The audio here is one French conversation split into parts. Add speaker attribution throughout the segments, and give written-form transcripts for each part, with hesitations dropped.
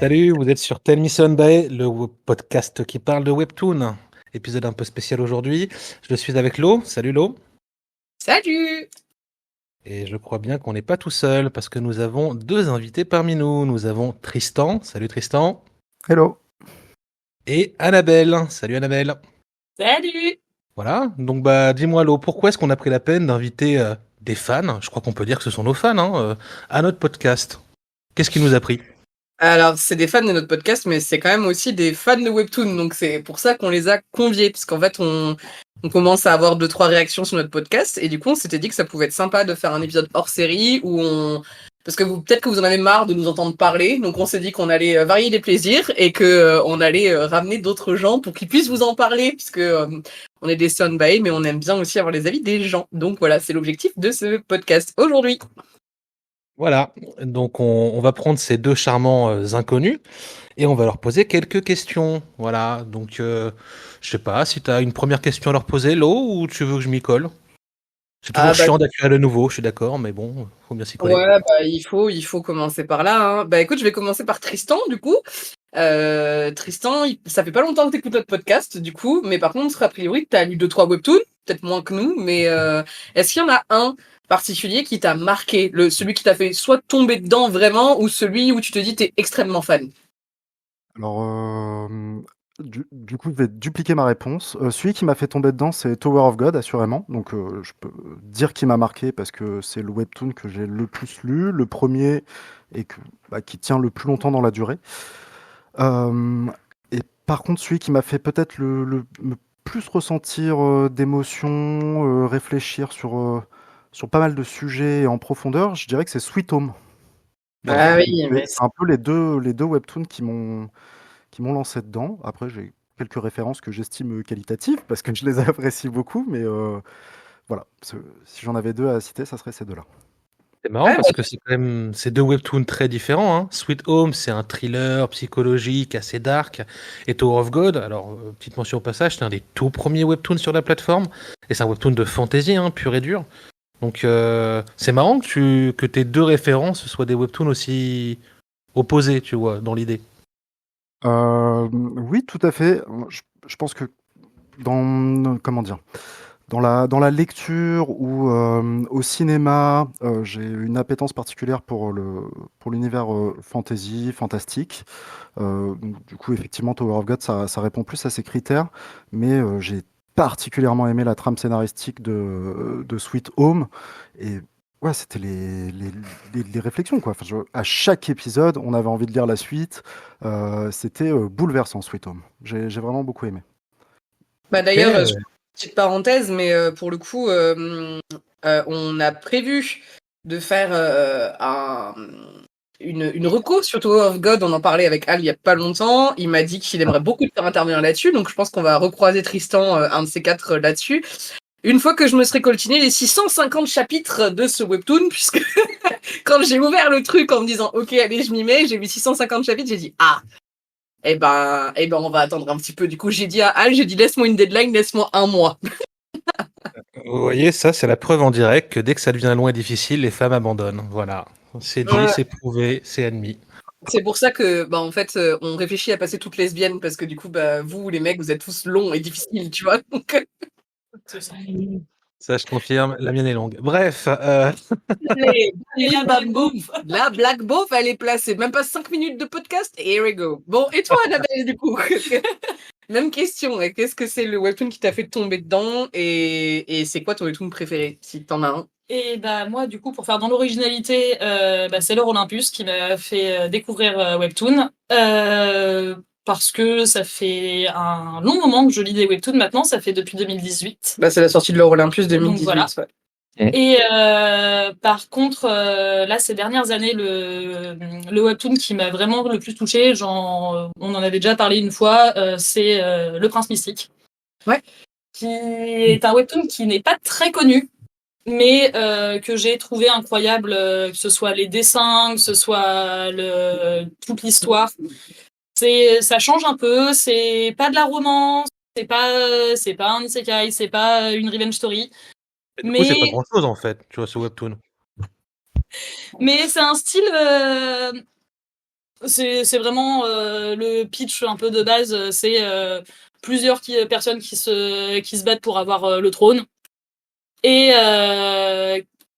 Speaker 1: Salut, vous êtes sur Tell Me Sunday, podcast qui parle de Webtoon. Épisode un peu spécial aujourd'hui. Je suis avec Lo. Salut Lo.
Speaker 2: Salut!
Speaker 1: Et je crois bien qu'on n'est pas tout seul parce que nous avons deux invités parmi nous. Nous avons Tristan. Salut Tristan.
Speaker 3: Hello.
Speaker 1: Et Annabelle. Salut Annabelle.
Speaker 2: Salut!
Speaker 1: Voilà. Donc dis-moi Lo, pourquoi est-ce qu'on a pris la peine d'inviter des fans, je crois qu'on peut dire que ce sont nos fans, à notre podcast? Qu'est-ce qui nous a pris?
Speaker 2: Alors, c'est des fans de notre podcast, mais c'est quand même aussi des fans de Webtoon, donc c'est pour ça qu'on les a conviés, parce qu'en fait, on commence à avoir 2-3 réactions sur notre podcast, et du coup, on s'était dit que ça pouvait être sympa de faire un épisode hors série où parce que peut-être que vous en avez marre de nous entendre parler, donc on s'est dit qu'on allait varier les plaisirs et que on allait ramener d'autres gens pour qu'ils puissent vous en parler, puisque on est des soundbites, mais on aime bien aussi avoir les avis des gens. Donc voilà, c'est l'objectif de ce podcast aujourd'hui.
Speaker 1: Voilà, donc on va prendre ces deux charmants inconnus et on va leur poser quelques questions. Voilà, donc je sais pas si tu as une première question à leur poser, Lo, ou tu veux que je m'y colle? C'est toujours
Speaker 2: Ah bah
Speaker 1: chiant d'accueillir de nouveau, je suis d'accord, mais bon, faut bien s'y coller.
Speaker 2: ouais, bah il faut commencer par là, hein. Bah écoute, je vais commencer par Tristan du coup. Tristan, ça fait pas longtemps que t'écoutes notre podcast du coup, mais par contre, a priori, t'as lu 2-3 webtoons, peut-être moins que nous, mais est-ce qu'il y en a un particulier qui t'a marqué, celui qui t'a fait soit tomber dedans vraiment, ou celui où tu te dis t'es extrêmement fan?
Speaker 3: Alors, du coup, je vais dupliquer ma réponse. Celui qui m'a fait tomber dedans, c'est Tower of God, assurément. Donc, je peux dire qu'il m'a marqué parce que c'est le webtoon que j'ai le plus lu, le premier, et qui tient le plus longtemps dans la durée. Et par contre, celui qui m'a fait peut-être le plus ressentir d'émotions, réfléchir sur pas mal de sujets en profondeur, je dirais que c'est Sweet Home. Voilà.
Speaker 2: Ah oui, mais
Speaker 3: C'est un peu les deux webtoons qui m'ont lancé dedans. Après, j'ai quelques références que j'estime qualitatives parce que je les apprécie beaucoup, mais voilà. Si j'en avais deux à citer, ça serait ces deux-là.
Speaker 1: C'est marrant
Speaker 2: ouais,
Speaker 1: parce que c'est quand même ces deux webtoons très différents, hein. Sweet Home, c'est un thriller psychologique assez dark, et Tower of God, alors petite mention au passage, c'est un des tout premiers webtoons sur la plateforme, et c'est un webtoon de fantasy, hein, pur et dur. Donc c'est marrant que tes deux références soient des webtoons aussi opposés, tu vois, dans l'idée.
Speaker 3: Oui, tout à fait. Je pense que comment dire, dans la lecture ou au cinéma, j'ai une appétence particulière pour l'univers fantasy, fantastique. Donc, du coup, effectivement, Tower of God, ça répond plus à ces critères, mais j'ai particulièrement aimé la trame scénaristique de Sweet Home. Et ouais, c'était les réflexions, quoi. Enfin, à chaque épisode, on avait envie de lire la suite. C'était bouleversant, Sweet Home. J'ai vraiment beaucoup aimé.
Speaker 2: bah
Speaker 1: Ok.
Speaker 2: d'ailleurs, petite parenthèse, mais pour le coup, on a prévu de faire une reco sur Tower of God. On en parlait avec Al il y a pas longtemps. Il m'a dit qu'il aimerait beaucoup te faire intervenir là-dessus, donc je pense qu'on va recroiser Tristan, un de ces quatre là-dessus. Une fois que je me serai coltiné les 650 chapitres de ce webtoon, puisque quand j'ai ouvert le truc en me disant ok allez je m'y mets, j'ai vu 650 chapitres, j'ai dit ah on va attendre un petit peu. Du coup j'ai dit à Al, j'ai dit laisse-moi une deadline, laisse-moi un mois.
Speaker 1: Vous voyez, ça, c'est la preuve en direct que dès que ça devient long et difficile, les femmes abandonnent. Voilà. C'est dit,
Speaker 2: Ouais.
Speaker 1: c'est prouvé, c'est admis.
Speaker 2: C'est pour ça que en fait on réfléchit à passer toutes lesbiennes parce que du coup vous les mecs vous êtes tous longs et difficiles tu vois. Donc,
Speaker 1: Ça, je confirme, la mienne est longue. Bref,
Speaker 2: la Black Beauf, elle est placée. Même pas 5 minutes de podcast. Here we go. Bon, et toi, Annabelle, du coup même question. Qu'est-ce que c'est le webtoon qui t'a fait tomber dedans et c'est quoi ton webtoon préféré, si t'en as un?
Speaker 4: Et bah moi du coup pour faire dans l'originalité, c'est L'Heure Olympus qui m'a fait découvrir Webtoon. Parce que ça fait un long moment que je lis des webtoons maintenant, ça fait depuis 2018.
Speaker 2: Bah, c'est la sortie de l'Euro Olympus 2018.
Speaker 4: Donc voilà.
Speaker 2: Ouais.
Speaker 4: Et par contre, là, ces dernières années, le webtoon qui m'a vraiment le plus touché, on en avait déjà parlé une fois, c'est Le Prince Mystique.
Speaker 2: Ouais.
Speaker 4: Qui est un webtoon qui n'est pas très connu, mais que j'ai trouvé incroyable, que ce soit les dessins, que ce soit toute l'histoire. Ça change un peu, c'est pas de la romance, c'est pas un isekai, c'est pas une revenge story.
Speaker 1: du coup, c'est pas
Speaker 4: Mais
Speaker 1: grand-chose, en fait, tu vois, ce webtoon.
Speaker 4: c'est un style C'est vraiment le pitch un peu de base. C'est plusieurs personnes qui se battent pour avoir le trône. Et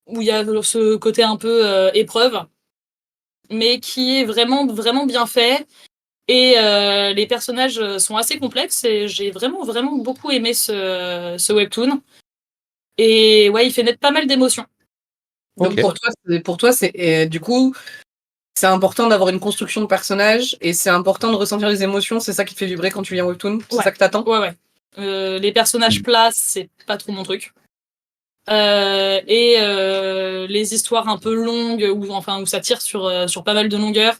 Speaker 4: où il y a ce côté un peu épreuve, mais qui est vraiment, vraiment bien fait. Et les personnages sont assez complexes et j'ai vraiment, vraiment beaucoup aimé ce webtoon. Et ouais, il fait naître pas mal d'émotions.
Speaker 2: Donc pour toi, c'est du coup, c'est important d'avoir une construction de personnage et c'est important de ressentir les émotions. C'est ça qui te fait vibrer quand tu lis un webtoon. C'est
Speaker 4: Ouais.
Speaker 2: ça que t'attends.
Speaker 4: Ouais. Les personnages plats, c'est pas trop mon truc. Et les histoires un peu longues où ça tire sur pas mal de longueurs,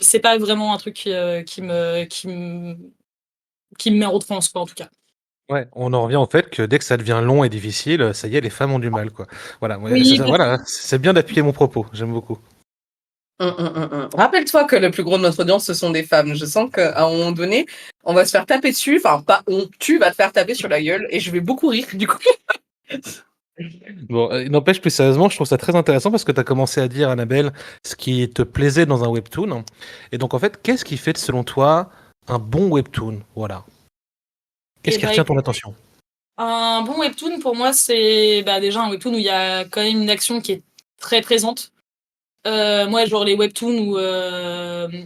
Speaker 4: c'est pas vraiment un truc qui me met en transe, quoi, en tout cas.
Speaker 1: Ouais, on en revient au fait que dès que ça devient long et difficile, ça y est, les femmes ont du mal, quoi. Voilà,
Speaker 2: Oui,
Speaker 1: c'est ça, voilà, c'est bien d'appuyer mon propos, j'aime beaucoup.
Speaker 2: Rappelle-toi que le plus gros de notre audience, ce sont des femmes. Je sens qu'à un moment donné, on va se faire taper dessus. Enfin, pas on, tu vas te faire taper sur la gueule et je vais beaucoup rire du coup.
Speaker 1: Bon, n'empêche, plus sérieusement, je trouve ça très intéressant parce que tu as commencé à dire, Annabelle, ce qui te plaisait dans un webtoon. Et donc, en fait, qu'est-ce qui fait, selon toi, un bon webtoon? Voilà. Qu'est-ce qui retient ton attention?
Speaker 4: Un bon webtoon, pour moi, c'est déjà un webtoon où il y a quand même une action qui est très présente. Moi, genre les webtoons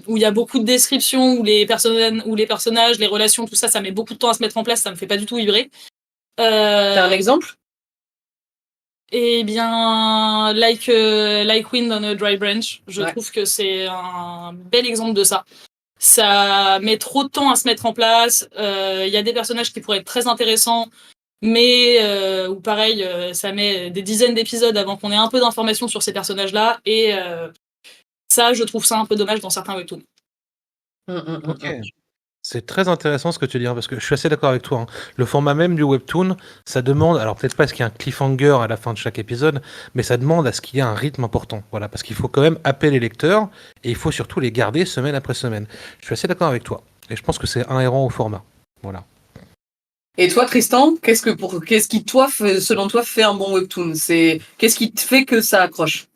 Speaker 4: où il y a beaucoup de descriptions, où les personnages, les relations, tout ça, ça met beaucoup de temps à se mettre en place, ça me fait pas du tout vibrer.
Speaker 2: T'as un exemple?
Speaker 4: Eh bien, like Wind on a Dry Branch, je trouve que c'est un bel exemple de ça. Ça met trop de temps à se mettre en place. Il y a des personnages qui pourraient être très intéressants, mais ou pareil, ça met des dizaines d'épisodes avant qu'on ait un peu d'informations sur ces personnages-là. Et ça, je trouve ça un peu dommage dans certains webtoons.
Speaker 1: Ok. C'est très intéressant ce que tu dis, parce que je suis assez d'accord avec toi. Le format même du webtoon, ça demande, alors peut-être pas à ce qu'il y ait un cliffhanger à la fin de chaque épisode, mais ça demande à ce qu'il y ait un rythme important. Voilà, parce qu'il faut quand même happer les lecteurs et il faut surtout les garder semaine après semaine. Je suis assez d'accord avec toi. Et je pense que c'est inhérent au format. Voilà.
Speaker 2: Et toi, Tristan, qu'est-ce qui, toi, selon toi, fait un bon webtoon? Qu'est-ce qui te fait que ça accroche?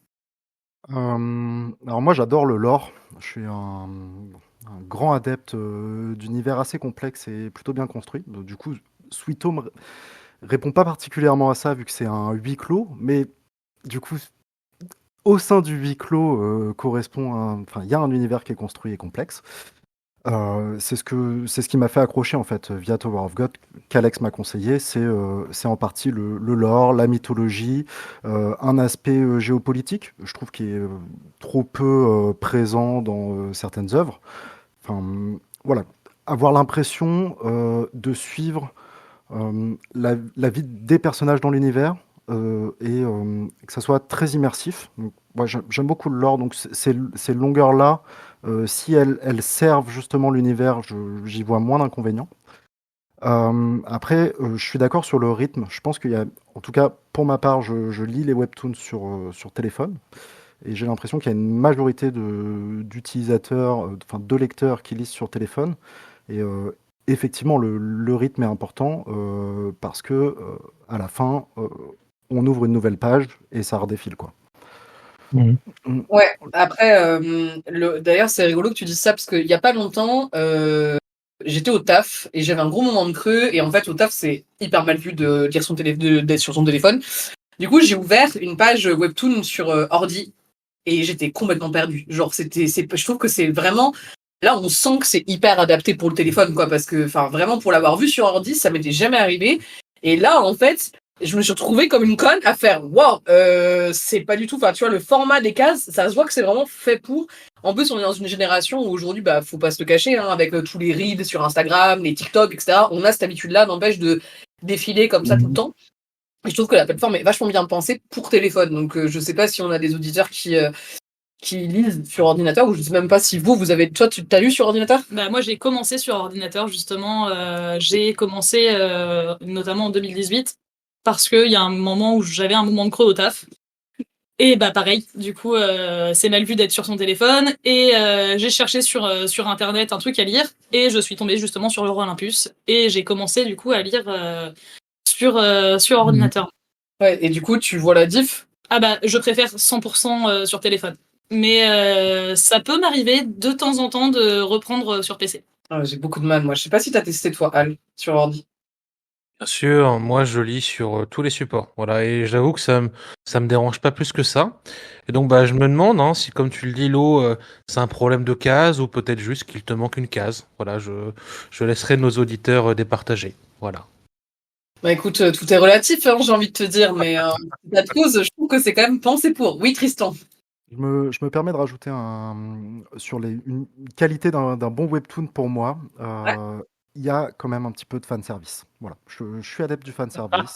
Speaker 3: Alors moi, j'adore le lore. Je suis un grand adepte d'univers assez complexe et plutôt bien construit. Donc, du coup, Sweet Home répond pas particulièrement à ça vu que c'est un huis clos, mais du coup, au sein du huis clos enfin, il y a un univers qui est construit et complexe. C'est ce qui m'a fait accrocher en fait via Tower of God qu'Alex m'a conseillé. C'est en partie le lore, la mythologie, un aspect géopolitique, je trouve qui est trop peu présent dans certaines œuvres. Enfin, voilà, avoir l'impression de suivre la vie des personnages dans l'univers et que ça soit très immersif. Donc, ouais, j'aime beaucoup le lore, donc ces longueurs-là, si elles servent justement l'univers, j'y vois moins d'inconvénients. Après, je suis d'accord sur le rythme. Je pense qu'il y a, en tout cas pour ma part, je lis les webtoons sur téléphone. Et j'ai l'impression qu'il y a une majorité d'utilisateurs, enfin de lecteurs qui lisent sur téléphone. Et effectivement, le rythme est important parce que à la fin, on ouvre une nouvelle page et ça redéfile, quoi.
Speaker 2: Ouais, après, d'ailleurs, c'est rigolo que tu dises ça parce qu'il n'y a pas longtemps, j'étais au taf et j'avais un gros moment de creux. Et en fait, au taf, c'est hyper mal vu de lire d'être sur son téléphone. Du coup, j'ai ouvert une page webtoon sur ordi et j'étais complètement perdue. Genre, je trouve que c'est vraiment. Là, on sent que c'est hyper adapté pour le téléphone, quoi, parce que, enfin, vraiment, pour l'avoir vu sur ordi, ça m'était jamais arrivé. Et là, en fait, je me suis retrouvée comme une conne à faire, waouh, c'est pas du tout, enfin, tu vois, le format des cases, ça se voit que c'est vraiment fait pour. En plus, on est dans une génération où aujourd'hui, bah, faut pas se le cacher, hein, avec tous les reels sur Instagram, les TikTok, etc. On a cette habitude-là, n'empêche de défiler comme ça tout le temps. Et je trouve que la plateforme est vachement bien pensée pour téléphone. Donc, je sais pas si on a des auditeurs qui lisent sur ordinateur, ou je sais même pas si vous avez. Toi, tu t'as lu sur ordinateur?
Speaker 4: Bah, moi, j'ai commencé sur ordinateur, justement. J'ai commencé notamment en 2018 parce qu'il y a un moment où j'avais un moment de creux au taf. Et bah pareil, du coup, c'est mal vu d'être sur son téléphone. Et j'ai cherché sur Internet un truc à lire. Et je suis tombée justement sur l'Euro Olympus. Et j'ai commencé du coup à lire sur ordinateur.
Speaker 2: Ouais, et du coup, tu vois la diff?
Speaker 4: Ah bah, je préfère 100% sur téléphone. mais ça peut m'arriver de temps en temps de reprendre sur PC.
Speaker 2: Ah, j'ai beaucoup de mal, moi. Je sais pas si t'as testé, toi, Al, sur ordi.
Speaker 1: Bien sûr, moi je lis sur tous les supports. Voilà, et j'avoue que ça me dérange pas plus que ça. Et donc bah je me demande hein, si comme tu le dis Lo, c'est un problème de case ou peut-être juste qu'il te manque une case. Voilà, je laisserai nos auditeurs départager. Voilà.
Speaker 2: Bah écoute, tout est relatif, hein, j'ai envie de te dire, mais la cause, je trouve que c'est quand même pensé pour. Oui, Tristan.
Speaker 3: Je me permets de rajouter sur une qualité d'un bon webtoon pour moi.
Speaker 2: Ouais.
Speaker 3: Il y a quand même un petit peu de fanservice. Voilà, je suis adepte du fanservice.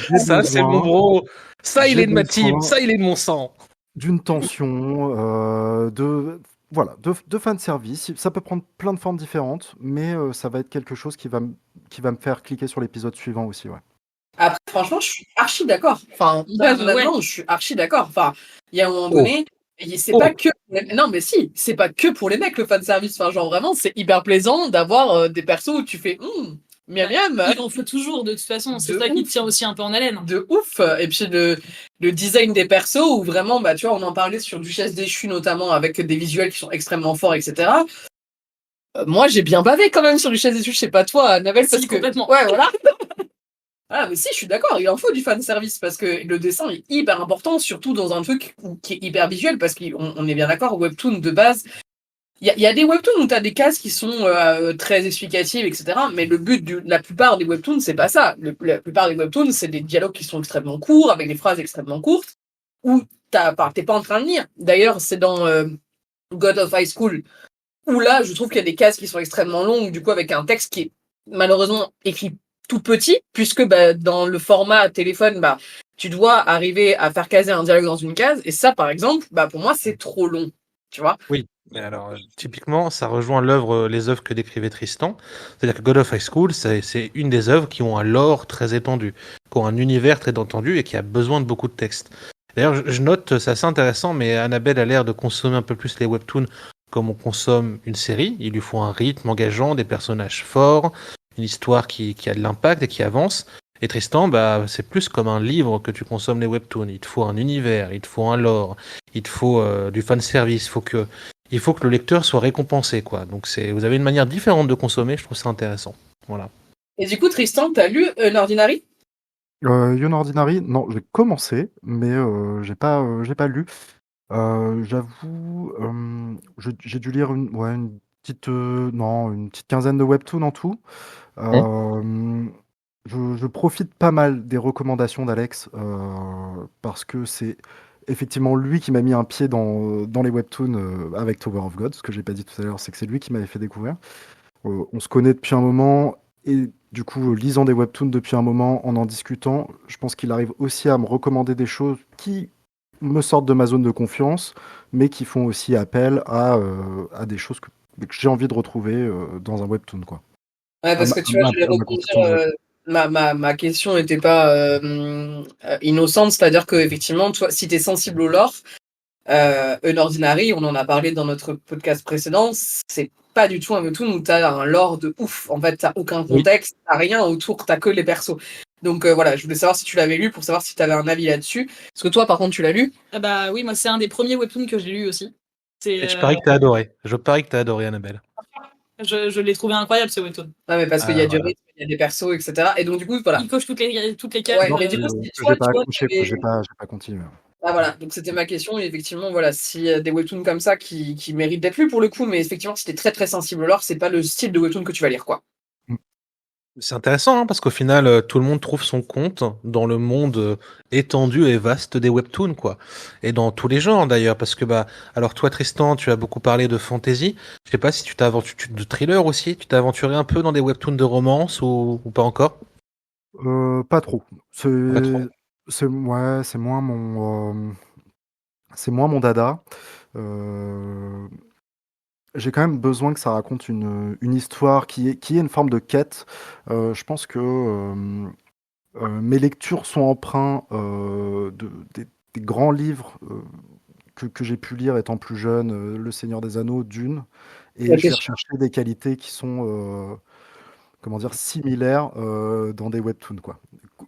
Speaker 3: J'ai
Speaker 1: Ça c'est mon
Speaker 3: besoin,
Speaker 1: bro. Ça il
Speaker 3: j'ai
Speaker 1: est de ma team.
Speaker 3: besoin
Speaker 1: Ça il est de mon sang.
Speaker 3: d'une tension, de fanservice. Ça peut prendre plein de formes différentes, mais ça va être quelque chose qui va me faire cliquer sur l'épisode suivant aussi. Ouais.
Speaker 2: Après, franchement, je suis archi d'accord. Enfin,
Speaker 4: Bah,
Speaker 2: honnêtement, je suis archi d'accord. Enfin, il y a un moment
Speaker 1: Oh,
Speaker 2: donné, c'est
Speaker 1: oh.
Speaker 2: pas que. Non, mais si, c'est pas que pour les mecs le fanservice. Enfin, genre vraiment, c'est hyper plaisant d'avoir des persos où tu fais miam miam.
Speaker 4: Il en faut toujours, de toute façon. C'est
Speaker 2: De
Speaker 4: ça qui
Speaker 2: ouf.
Speaker 4: tient aussi un peu en haleine.
Speaker 2: De ouf. Et puis le design des persos où vraiment, bah, tu vois, on en parlait sur Duchesse déchue notamment avec des visuels qui sont extrêmement forts, etc. Moi, j'ai bien bavé quand même sur Duchesse déchue. Je sais pas toi, Annabelle, parce
Speaker 4: Si,
Speaker 2: que.
Speaker 4: complètement.
Speaker 2: Ouais, voilà. Ah, mais si, je suis d'accord, il en faut du fanservice parce que le dessin est hyper important, surtout dans un truc qui est hyper visuel, parce qu'on est bien d'accord, Webtoon de base. Il y a des webtoons où tu as des cases qui sont très explicatives, etc. Mais le but de la plupart des webtoons, c'est pas ça. La plupart des webtoons, c'est des dialogues qui sont extrêmement courts, avec des phrases extrêmement courtes, où t'es pas en train de lire. D'ailleurs, c'est dans God of High School, où là, je trouve qu'il y a des cases qui sont extrêmement longues, du coup, avec un texte qui est malheureusement écrit tout petit, puisque bah, dans le format téléphone, bah, tu dois arriver à faire caser un dialogue dans une case, et ça, par exemple, bah, pour moi, c'est trop long, tu vois.
Speaker 1: Oui, mais alors typiquement, ça rejoint les œuvres que décrivait Tristan. C'est-à-dire que God of High School, c'est une des œuvres qui ont un lore très étendu, qui ont un univers très étendu et qui a besoin de beaucoup de texte. D'ailleurs, je note, c'est assez intéressant, mais Annabelle a l'air de consommer un peu plus les webtoons comme on consomme une série. Il lui faut un rythme engageant, des personnages forts, une histoire qui a de l'impact et qui avance. Et Tristan, bah, c'est plus comme un livre que tu consommes les webtoons. Il te faut un univers, il te faut un lore, il te faut du fanservice, il faut que le lecteur soit récompensé, quoi. Donc vous avez une manière différente de consommer, je trouve ça intéressant. Voilà.
Speaker 2: Et du coup, Tristan, t'as lu Ordinary?
Speaker 3: Yon Ordinary, non, j'ai commencé, mais j'ai pas lu. J'avoue, j'ai dû lire une petite, non, une petite quinzaine de webtoons en tout. Je profite pas mal des recommandations d'Alex parce que c'est effectivement lui qui m'a mis un pied dans les webtoons avec Tower of God. Ce que j'ai pas dit tout à l'heure, c'est que c'est lui qui m'avait fait découvrir. On se connaît depuis un moment et du coup, lisant des webtoons depuis un moment, en discutant, je pense qu'il arrive aussi à me recommander des choses qui me sortent de ma zone de confiance, mais qui font aussi appel à des choses que j'ai envie de retrouver dans un webtoon, quoi.
Speaker 2: Ouais, parce que tu vois, je vais rebondir. Ma question n'était pas innocente, c'est-à-dire que effectivement, toi, si tu es sensible au lore, Unordinary, on en a parlé dans notre podcast précédent, c'est pas du tout un webtoon où t'as un lore de ouf. En fait, t'as aucun contexte, t'as rien autour, t'as que les persos. Donc voilà, je voulais savoir si tu l'avais lu pour savoir si tu avais un avis là-dessus. Est-ce que toi, par contre, tu l'as lu?
Speaker 4: Ah bah oui, moi c'est un des premiers webtoons que j'ai lu aussi.
Speaker 1: Et je parie que t'as adoré. Je parie que t'as adoré, Annabelle.
Speaker 4: Je l'ai trouvé incroyable ce webtoon.
Speaker 2: Non, mais parce qu'il y a du
Speaker 1: Voilà.
Speaker 2: rythme, il y a des persos, etc. Et donc du coup, voilà.
Speaker 4: Il coche toutes les cases.
Speaker 2: Ouais,
Speaker 1: Non,
Speaker 2: mais du coup, si toi,
Speaker 3: J'ai pas
Speaker 2: tu vois,
Speaker 3: accroché,
Speaker 2: t'avais-
Speaker 3: j'ai pas continué.
Speaker 2: Ah voilà, donc c'était ma question, et effectivement, voilà, si des webtoons comme ça qui méritent d'être lus pour le coup, mais effectivement, si t'es très très sensible au lore, c'est pas le style de webtoon que tu vas lire, quoi.
Speaker 1: c'est intéressant hein, parce qu'au final, tout le monde trouve son compte dans le monde étendu et vaste des webtoons, quoi. Et dans tous les genres d'ailleurs, parce que bah, alors toi Tristan, tu as beaucoup parlé de fantasy. Je sais pas si tu t'es aventuré de thriller aussi. Tu t'es aventuré un peu dans des webtoons de romance ou pas encore?
Speaker 3: Pas trop.
Speaker 1: Pas trop.
Speaker 3: Ouais, c'est moins mon dada. J'ai quand même besoin que ça raconte une histoire qui est une forme de quête. Je pense que mes lectures sont empreintes des grands livres que j'ai pu lire étant plus jeune, Le Seigneur des Anneaux, Dune, et
Speaker 2: Ok.
Speaker 3: je vais rechercher des qualités qui sont comment dire, similaires dans des webtoons, quoi.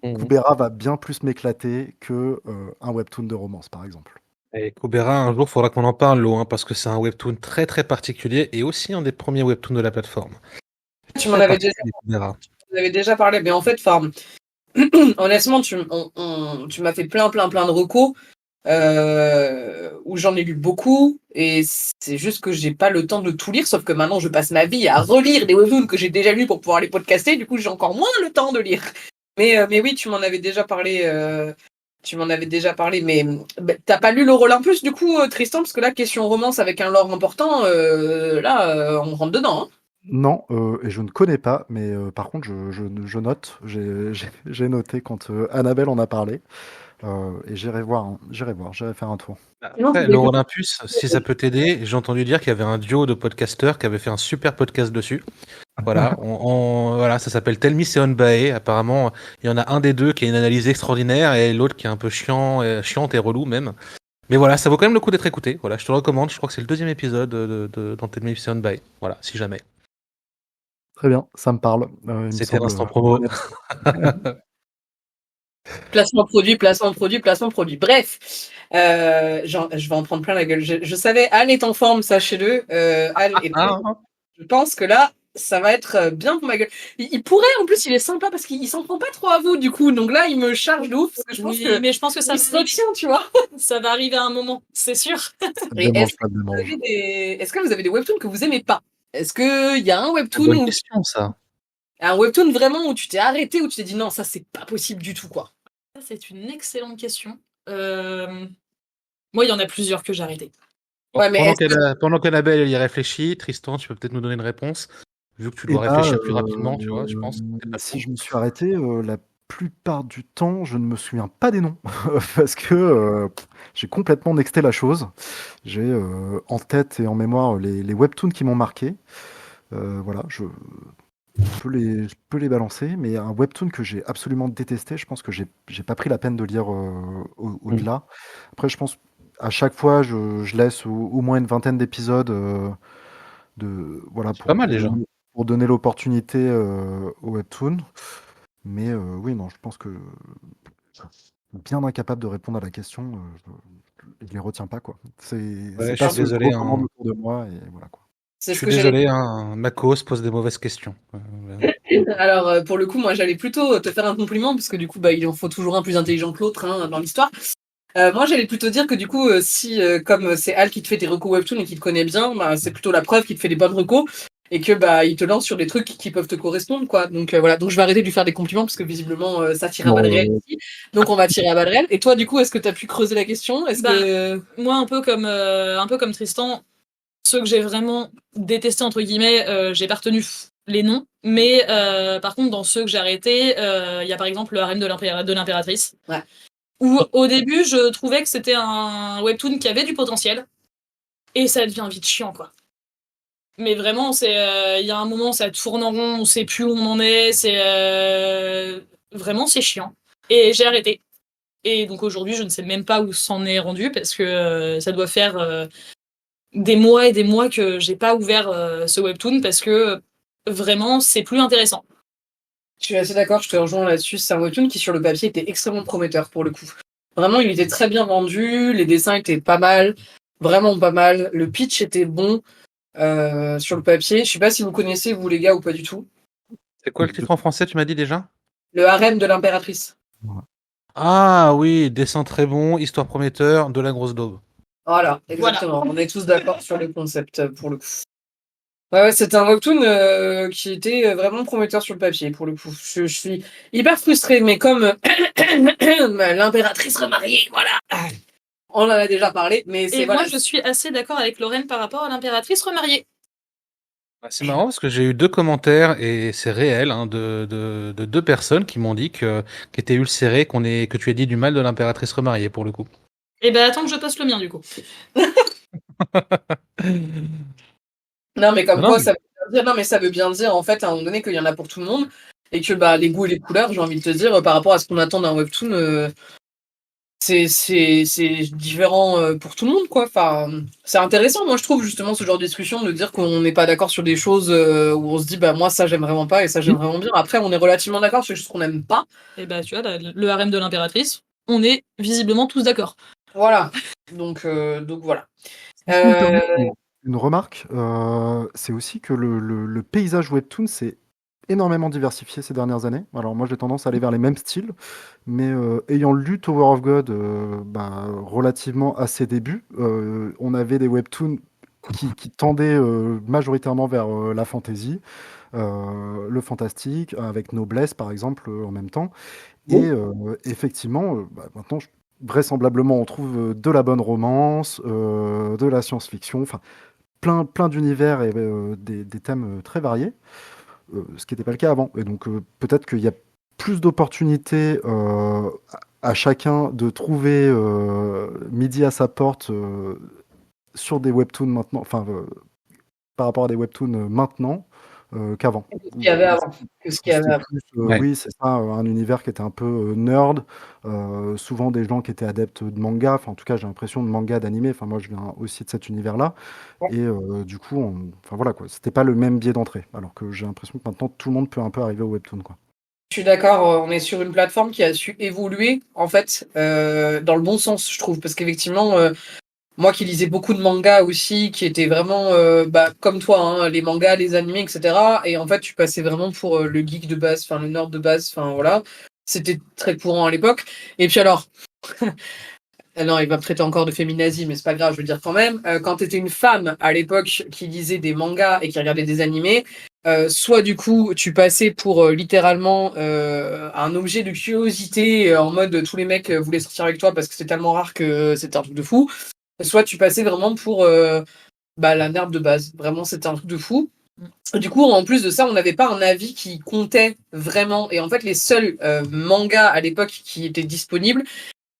Speaker 1: Mhm.
Speaker 3: Kubera va bien plus m'éclater que un webtoon de romance, par exemple.
Speaker 1: Et Kubera, un jour, il faudra qu'on en parle, Lo, hein, parce que c'est un webtoon très très particulier et aussi un des premiers webtoons de la plateforme.
Speaker 2: Tu m'en
Speaker 1: Très
Speaker 2: avais déjà,
Speaker 1: particulier, Kubera.
Speaker 2: tu m'en avais déjà parlé, mais en fait, enfin, honnêtement, tu m'as fait plein de recos où j'en ai lu beaucoup et c'est juste que j'ai pas le temps de tout lire, sauf que maintenant je passe ma vie à relire des webtoons que j'ai déjà lus pour pouvoir les podcaster, du coup j'ai encore moins le temps de lire. Mais oui, tu m'en avais déjà parlé. Mais t'as pas lu l'Euro Olympus du coup, Tristan, parce que là, question romance avec un lore important, on rentre dedans. Hein.
Speaker 3: Non, et je ne connais pas, mais par contre, je note. J'ai noté quand Annabelle en a parlé. Et j'irai voir, hein, j'irai faire un tour.
Speaker 2: Non,
Speaker 1: Après,
Speaker 2: c'est des-
Speaker 1: l'Olympus, si ça peut t'aider, j'ai entendu dire qu'il y avait un duo de podcasteurs qui avait fait un super podcast dessus. Voilà, voilà, ça s'appelle Tell Me C'est On Bae. Apparemment, il y en a un des deux qui a une analyse extraordinaire et l'autre qui est un peu chiante et relou même. Mais voilà, ça vaut quand même le coup d'être écouté. Voilà, je te le recommande. Je crois que c'est le 2e épisode dans Tell Me C'est On Bae. Voilà, si jamais.
Speaker 3: Très bien, ça me parle. Il me
Speaker 1: C'était
Speaker 3: semble
Speaker 1: l'instant promo.
Speaker 2: Placement produit. Bref, je vais en prendre plein la gueule. Je savais, Al est en forme, sachez-le. Al est
Speaker 1: Ah,
Speaker 2: Je pense que là, ça va être bien pour ma gueule. Il pourrait, en plus, il est sympa parce qu'il s'en prend pas trop à vous, du coup. Donc là, il me charge de ouf parce que je pense
Speaker 4: Oui,
Speaker 2: que
Speaker 4: mais je pense que ça
Speaker 2: il se retient, tu vois.
Speaker 4: ça va arriver à un moment, c'est sûr.
Speaker 2: Et
Speaker 3: démange, pas de démange.
Speaker 2: est-ce que vous avez des webtoons que vous aimez pas? Est-ce qu'il y a un webtoon
Speaker 1: bonne
Speaker 2: où
Speaker 1: question ça.
Speaker 2: un webtoon vraiment où tu t'es arrêté, où tu t'es dit non, ça c'est pas possible du tout, quoi.
Speaker 4: Ça, c'est une excellente question. Moi, il y en a plusieurs que j'ai arrêtés.
Speaker 1: Bon,
Speaker 2: Ouais, mais
Speaker 1: pendant qu'Annabelle elle y réfléchit, Tristan, tu peux peut-être nous donner une réponse, vu que tu
Speaker 3: Et
Speaker 1: dois
Speaker 3: bah,
Speaker 1: réfléchir plus rapidement, tu vois, je pense. C'est pas
Speaker 3: si
Speaker 1: con.
Speaker 3: je me suis arrêté, la plupart du temps, je ne me souviens pas des noms parce que j'ai complètement nexté la chose. J'ai en tête et en mémoire les webtoons qui m'ont marqué. Voilà, je peux les balancer, mais un webtoon que j'ai absolument détesté, je pense que j'ai pas pris la peine de lire au-delà. Après, je pense à chaque fois, je laisse au moins une vingtaine d'épisodes voilà,
Speaker 1: C'est pas mal déjà.
Speaker 3: pour donner l'opportunité au webtoon. Mais oui, non, je pense que bien incapable de répondre à la question, je les retiens pas, quoi.
Speaker 1: Ouais,
Speaker 3: C'est
Speaker 1: je
Speaker 3: pas
Speaker 1: suis
Speaker 3: ce que je
Speaker 1: désolé,
Speaker 3: recommande
Speaker 1: hein.
Speaker 3: autour de moi, et voilà, quoi.
Speaker 2: c'est
Speaker 1: Je
Speaker 2: ce
Speaker 1: suis
Speaker 2: que j'allais
Speaker 1: désolé, hein. Mako se pose des mauvaises questions.
Speaker 2: Alors, pour le coup, moi, j'allais plutôt te faire un compliment, parce que du coup, il en faut toujours un plus intelligent que l'autre hein, dans l'histoire. Moi, j'allais plutôt dire que du coup, si, comme c'est Al qui te fait tes recos webtoon et qui te connaît bien, c'est plutôt la preuve qu'il te fait des bonnes recos et que il te lance sur des trucs qui peuvent te correspondre, quoi. Donc voilà, donc je vais arrêter de lui faire des compliments parce que visiblement, ça tire à balles réelles
Speaker 3: Non,
Speaker 2: ici. Donc on va tirer à balles réelles. Et toi, du coup, est-ce que tu as pu creuser la question? Est-ce
Speaker 4: Bah,
Speaker 2: que
Speaker 4: Moi, un peu comme Tristan, ceux que j'ai vraiment détestés, entre guillemets, j'ai pas retenu les noms. Mais par contre, dans ceux que j'ai arrêtés, il y a par exemple le harem de l'impératrice.
Speaker 2: Ouais.
Speaker 4: Où au début, je trouvais que c'était un webtoon qui avait du potentiel. Et ça devient vite chiant, quoi. Mais vraiment, il y a un moment, ça tourne en rond, on sait plus où on en est, vraiment, c'est chiant. Et j'ai arrêté. Et donc aujourd'hui, je ne sais même pas où s'en est rendu parce que ça doit faire des mois et des mois que j'ai pas ouvert ce webtoon parce que vraiment, c'est plus intéressant.
Speaker 2: je suis assez d'accord, je te rejoins là-dessus. C'est un webtoon qui, sur le papier, était extrêmement prometteur pour le coup. Vraiment, il était très bien vendu, les dessins étaient pas mal, vraiment pas mal. Le pitch était bon sur le papier. Je sais pas si vous connaissez, vous les gars, ou pas du tout.
Speaker 1: C'est quoi le titre en français, tu m'as dit déjà?
Speaker 2: Le harem de l'impératrice.
Speaker 1: Ah oui, dessin très bon, histoire prometteur, de la grosse daube.
Speaker 2: Voilà, exactement. On est tous d'accord sur le concept pour le coup. Ouais, c'était un webtoon qui était vraiment prometteur sur le papier pour le coup. Je suis hyper frustrée, mais comme l'impératrice remariée, voilà. On en a déjà parlé, mais c'est
Speaker 4: Et
Speaker 2: voilà.
Speaker 4: moi, je suis assez d'accord avec Lorraine par rapport à l'impératrice remariée.
Speaker 1: C'est marrant parce que j'ai eu 2 commentaires et c'est réel hein, de 2 personnes qui m'ont dit qui étaient ulcérées que tu aies dit du mal de l'impératrice remariée pour le coup.
Speaker 4: Et ben attends que je poste le mien du coup.
Speaker 2: Non, mais comme
Speaker 1: Non,
Speaker 2: quoi,
Speaker 1: mais-
Speaker 2: ça veut bien dire, non, mais ça veut bien dire en fait à un moment donné qu'il y en a pour tout le monde et que les goûts et les couleurs, j'ai envie de te dire, par rapport à ce qu'on attend d'un webtoon, c'est différent pour tout le monde, quoi. Enfin, c'est intéressant, moi je trouve justement ce genre de discussion de dire qu'on n'est pas d'accord sur des choses où on se dit moi ça j'aime vraiment pas et ça j'aime vraiment bien. Après, on est relativement d'accord sur les choses qu'on n'aime pas.
Speaker 4: Et bah tu vois, le harem de l'impératrice, on est visiblement tous d'accord.
Speaker 2: Voilà. Donc voilà.
Speaker 3: Si je me permets une remarque, c'est aussi que le paysage webtoon s'est énormément diversifié ces dernières années. Alors moi j'ai tendance à aller vers les mêmes styles, mais ayant lu Tower of God relativement à ses débuts, on avait des webtoons qui tendaient majoritairement vers la fantasy, le fantastique, avec Noblesse par exemple en même temps. Et effectivement, maintenant, vraisemblablement, on trouve de la bonne romance, de la science-fiction, enfin, plein d'univers et des thèmes très variés, ce qui n'était pas le cas avant. Et donc, peut-être qu'il y a plus d'opportunités à chacun de trouver midi à sa porte sur des webtoons maintenant, enfin, par rapport à des webtoons maintenant qu'avant.
Speaker 2: Ce qu'il y avait avant. Que ce qu'il y avait
Speaker 3: C'était
Speaker 2: avant.
Speaker 3: plus,
Speaker 1: Ouais.
Speaker 3: oui, c'est ça, un univers qui était un peu nerd, souvent des gens qui étaient adeptes de manga, enfin en tout cas j'ai l'impression de manga, d'animé, enfin moi je viens aussi de cet univers-là,
Speaker 2: Ouais.
Speaker 3: et du coup, enfin voilà quoi, c'était pas le même biais d'entrée, alors que j'ai l'impression que maintenant tout le monde peut un peu arriver au webtoon quoi.
Speaker 2: Je suis d'accord, on est sur une plateforme qui a su évoluer, en fait, dans le bon sens, je trouve. Parce qu'effectivement, moi qui lisais beaucoup de mangas aussi, qui étaient vraiment comme toi, hein, les mangas, les animés, etc. Et en fait, tu passais vraiment pour le geek de base, enfin le nerd de base, enfin voilà. C'était très courant à l'époque. Et puis alors, non, il va me traiter encore de féminazie, mais c'est pas grave, je veux dire quand même. Quand t'étais une femme à l'époque qui lisait des mangas et qui regardait des animés, soit du coup tu passais pour littéralement un objet de curiosité en mode tous les mecs voulaient sortir avec toi parce que c'était tellement rare que c'était un truc de fou. Soit tu passais vraiment pour la nerd de base. Vraiment, c'était un truc de fou. Du coup, en plus de ça, on n'avait pas un avis qui comptait vraiment. Et en fait, les seuls mangas à l'époque qui étaient disponibles,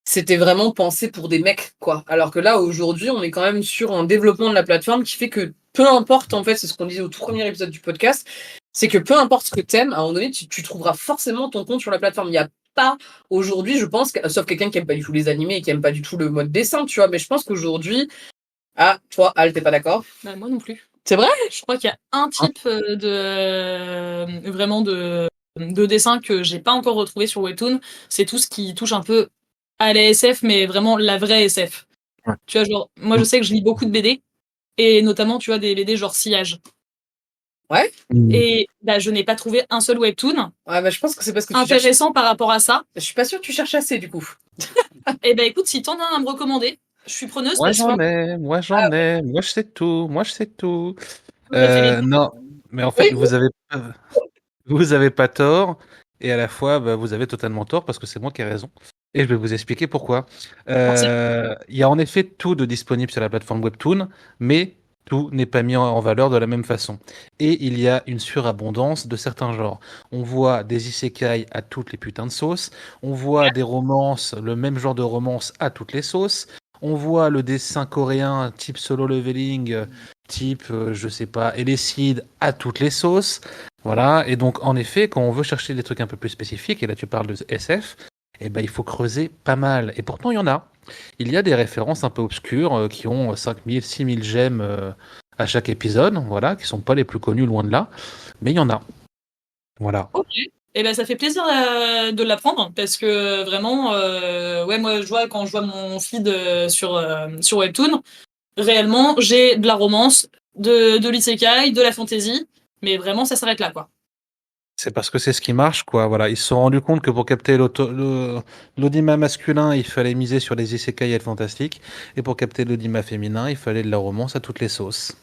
Speaker 2: c'était vraiment pensé pour des mecs, quoi. Alors que là, aujourd'hui, on est quand même sur un développement de la plateforme qui fait que peu importe, en fait, c'est ce qu'on disait au tout premier épisode du podcast, c'est que peu importe ce que t'aimes, à un moment donné, tu trouveras forcément ton compte sur la plateforme. Il n'y a pas aujourd'hui, je pense, sauf quelqu'un qui aime pas du tout les animés et qui aime pas du tout le mode dessin, tu vois, mais je pense qu'aujourd'hui, toi, Al, t'es pas d'accord?
Speaker 4: Bah, moi non plus.
Speaker 2: C'est vrai?
Speaker 4: Je crois qu'il y a un type vraiment de dessin que j'ai pas encore retrouvé sur Webtoon. C'est tout ce qui touche un peu à la SF, mais vraiment la vraie SF.
Speaker 3: Ouais.
Speaker 4: Tu vois, genre, moi je sais que je lis beaucoup de BD, et notamment, tu vois, des BD genre Sillage.
Speaker 2: Ouais.
Speaker 4: Et bah, je n'ai pas trouvé un seul Webtoon
Speaker 2: Ouais, bah, je pense que c'est parce que tu cherches.
Speaker 4: intéressant par rapport à ça.
Speaker 2: Je suis pas sûre que tu cherches assez, du coup.
Speaker 4: Et bah écoute, si t'en as un à me recommander, je suis preneuse
Speaker 1: Moi
Speaker 4: parce que
Speaker 1: j'en ai, moi j'en ai, moi je sais tout, moi je sais tout.
Speaker 4: vous avez fait les deux.
Speaker 1: Non, mais en fait vous avez pas tort et à la fois vous avez totalement tort parce que c'est moi qui ai raison et je vais vous expliquer pourquoi. Il y a en effet tout de disponible sur la plateforme Webtoon, mais tout n'est pas mis en valeur de la même façon. Et il y a une surabondance de certains genres. On voit des isekai à toutes les putains de sauces, on voit des romances, le même genre de romance à toutes les sauces, on voit le dessin coréen type solo leveling, type, je sais pas, Elecid à toutes les sauces. Voilà, et donc en effet, quand on veut chercher des trucs un peu plus spécifiques, et là tu parles de SF, eh ben, il faut creuser pas mal. Et pourtant, il y en a. Il y a des références un peu obscures qui ont 5000, 6000 j'aime à chaque épisode, voilà, qui sont pas les plus connus loin de là, mais il y en a. Voilà.
Speaker 4: Ok. Et ben ça fait plaisir de l'apprendre parce que vraiment, ouais, moi je vois quand je vois mon feed sur Webtoon, réellement j'ai de la romance, de l'isekai, de la fantasy, mais vraiment ça s'arrête là quoi.
Speaker 1: C'est parce que c'est ce qui marche, quoi. Voilà, ils se sont rendus compte que pour capter l'audimat masculin, il fallait miser sur les isekai et le fantastique, et pour capter l'audimat féminin, il fallait de la romance à toutes les sauces.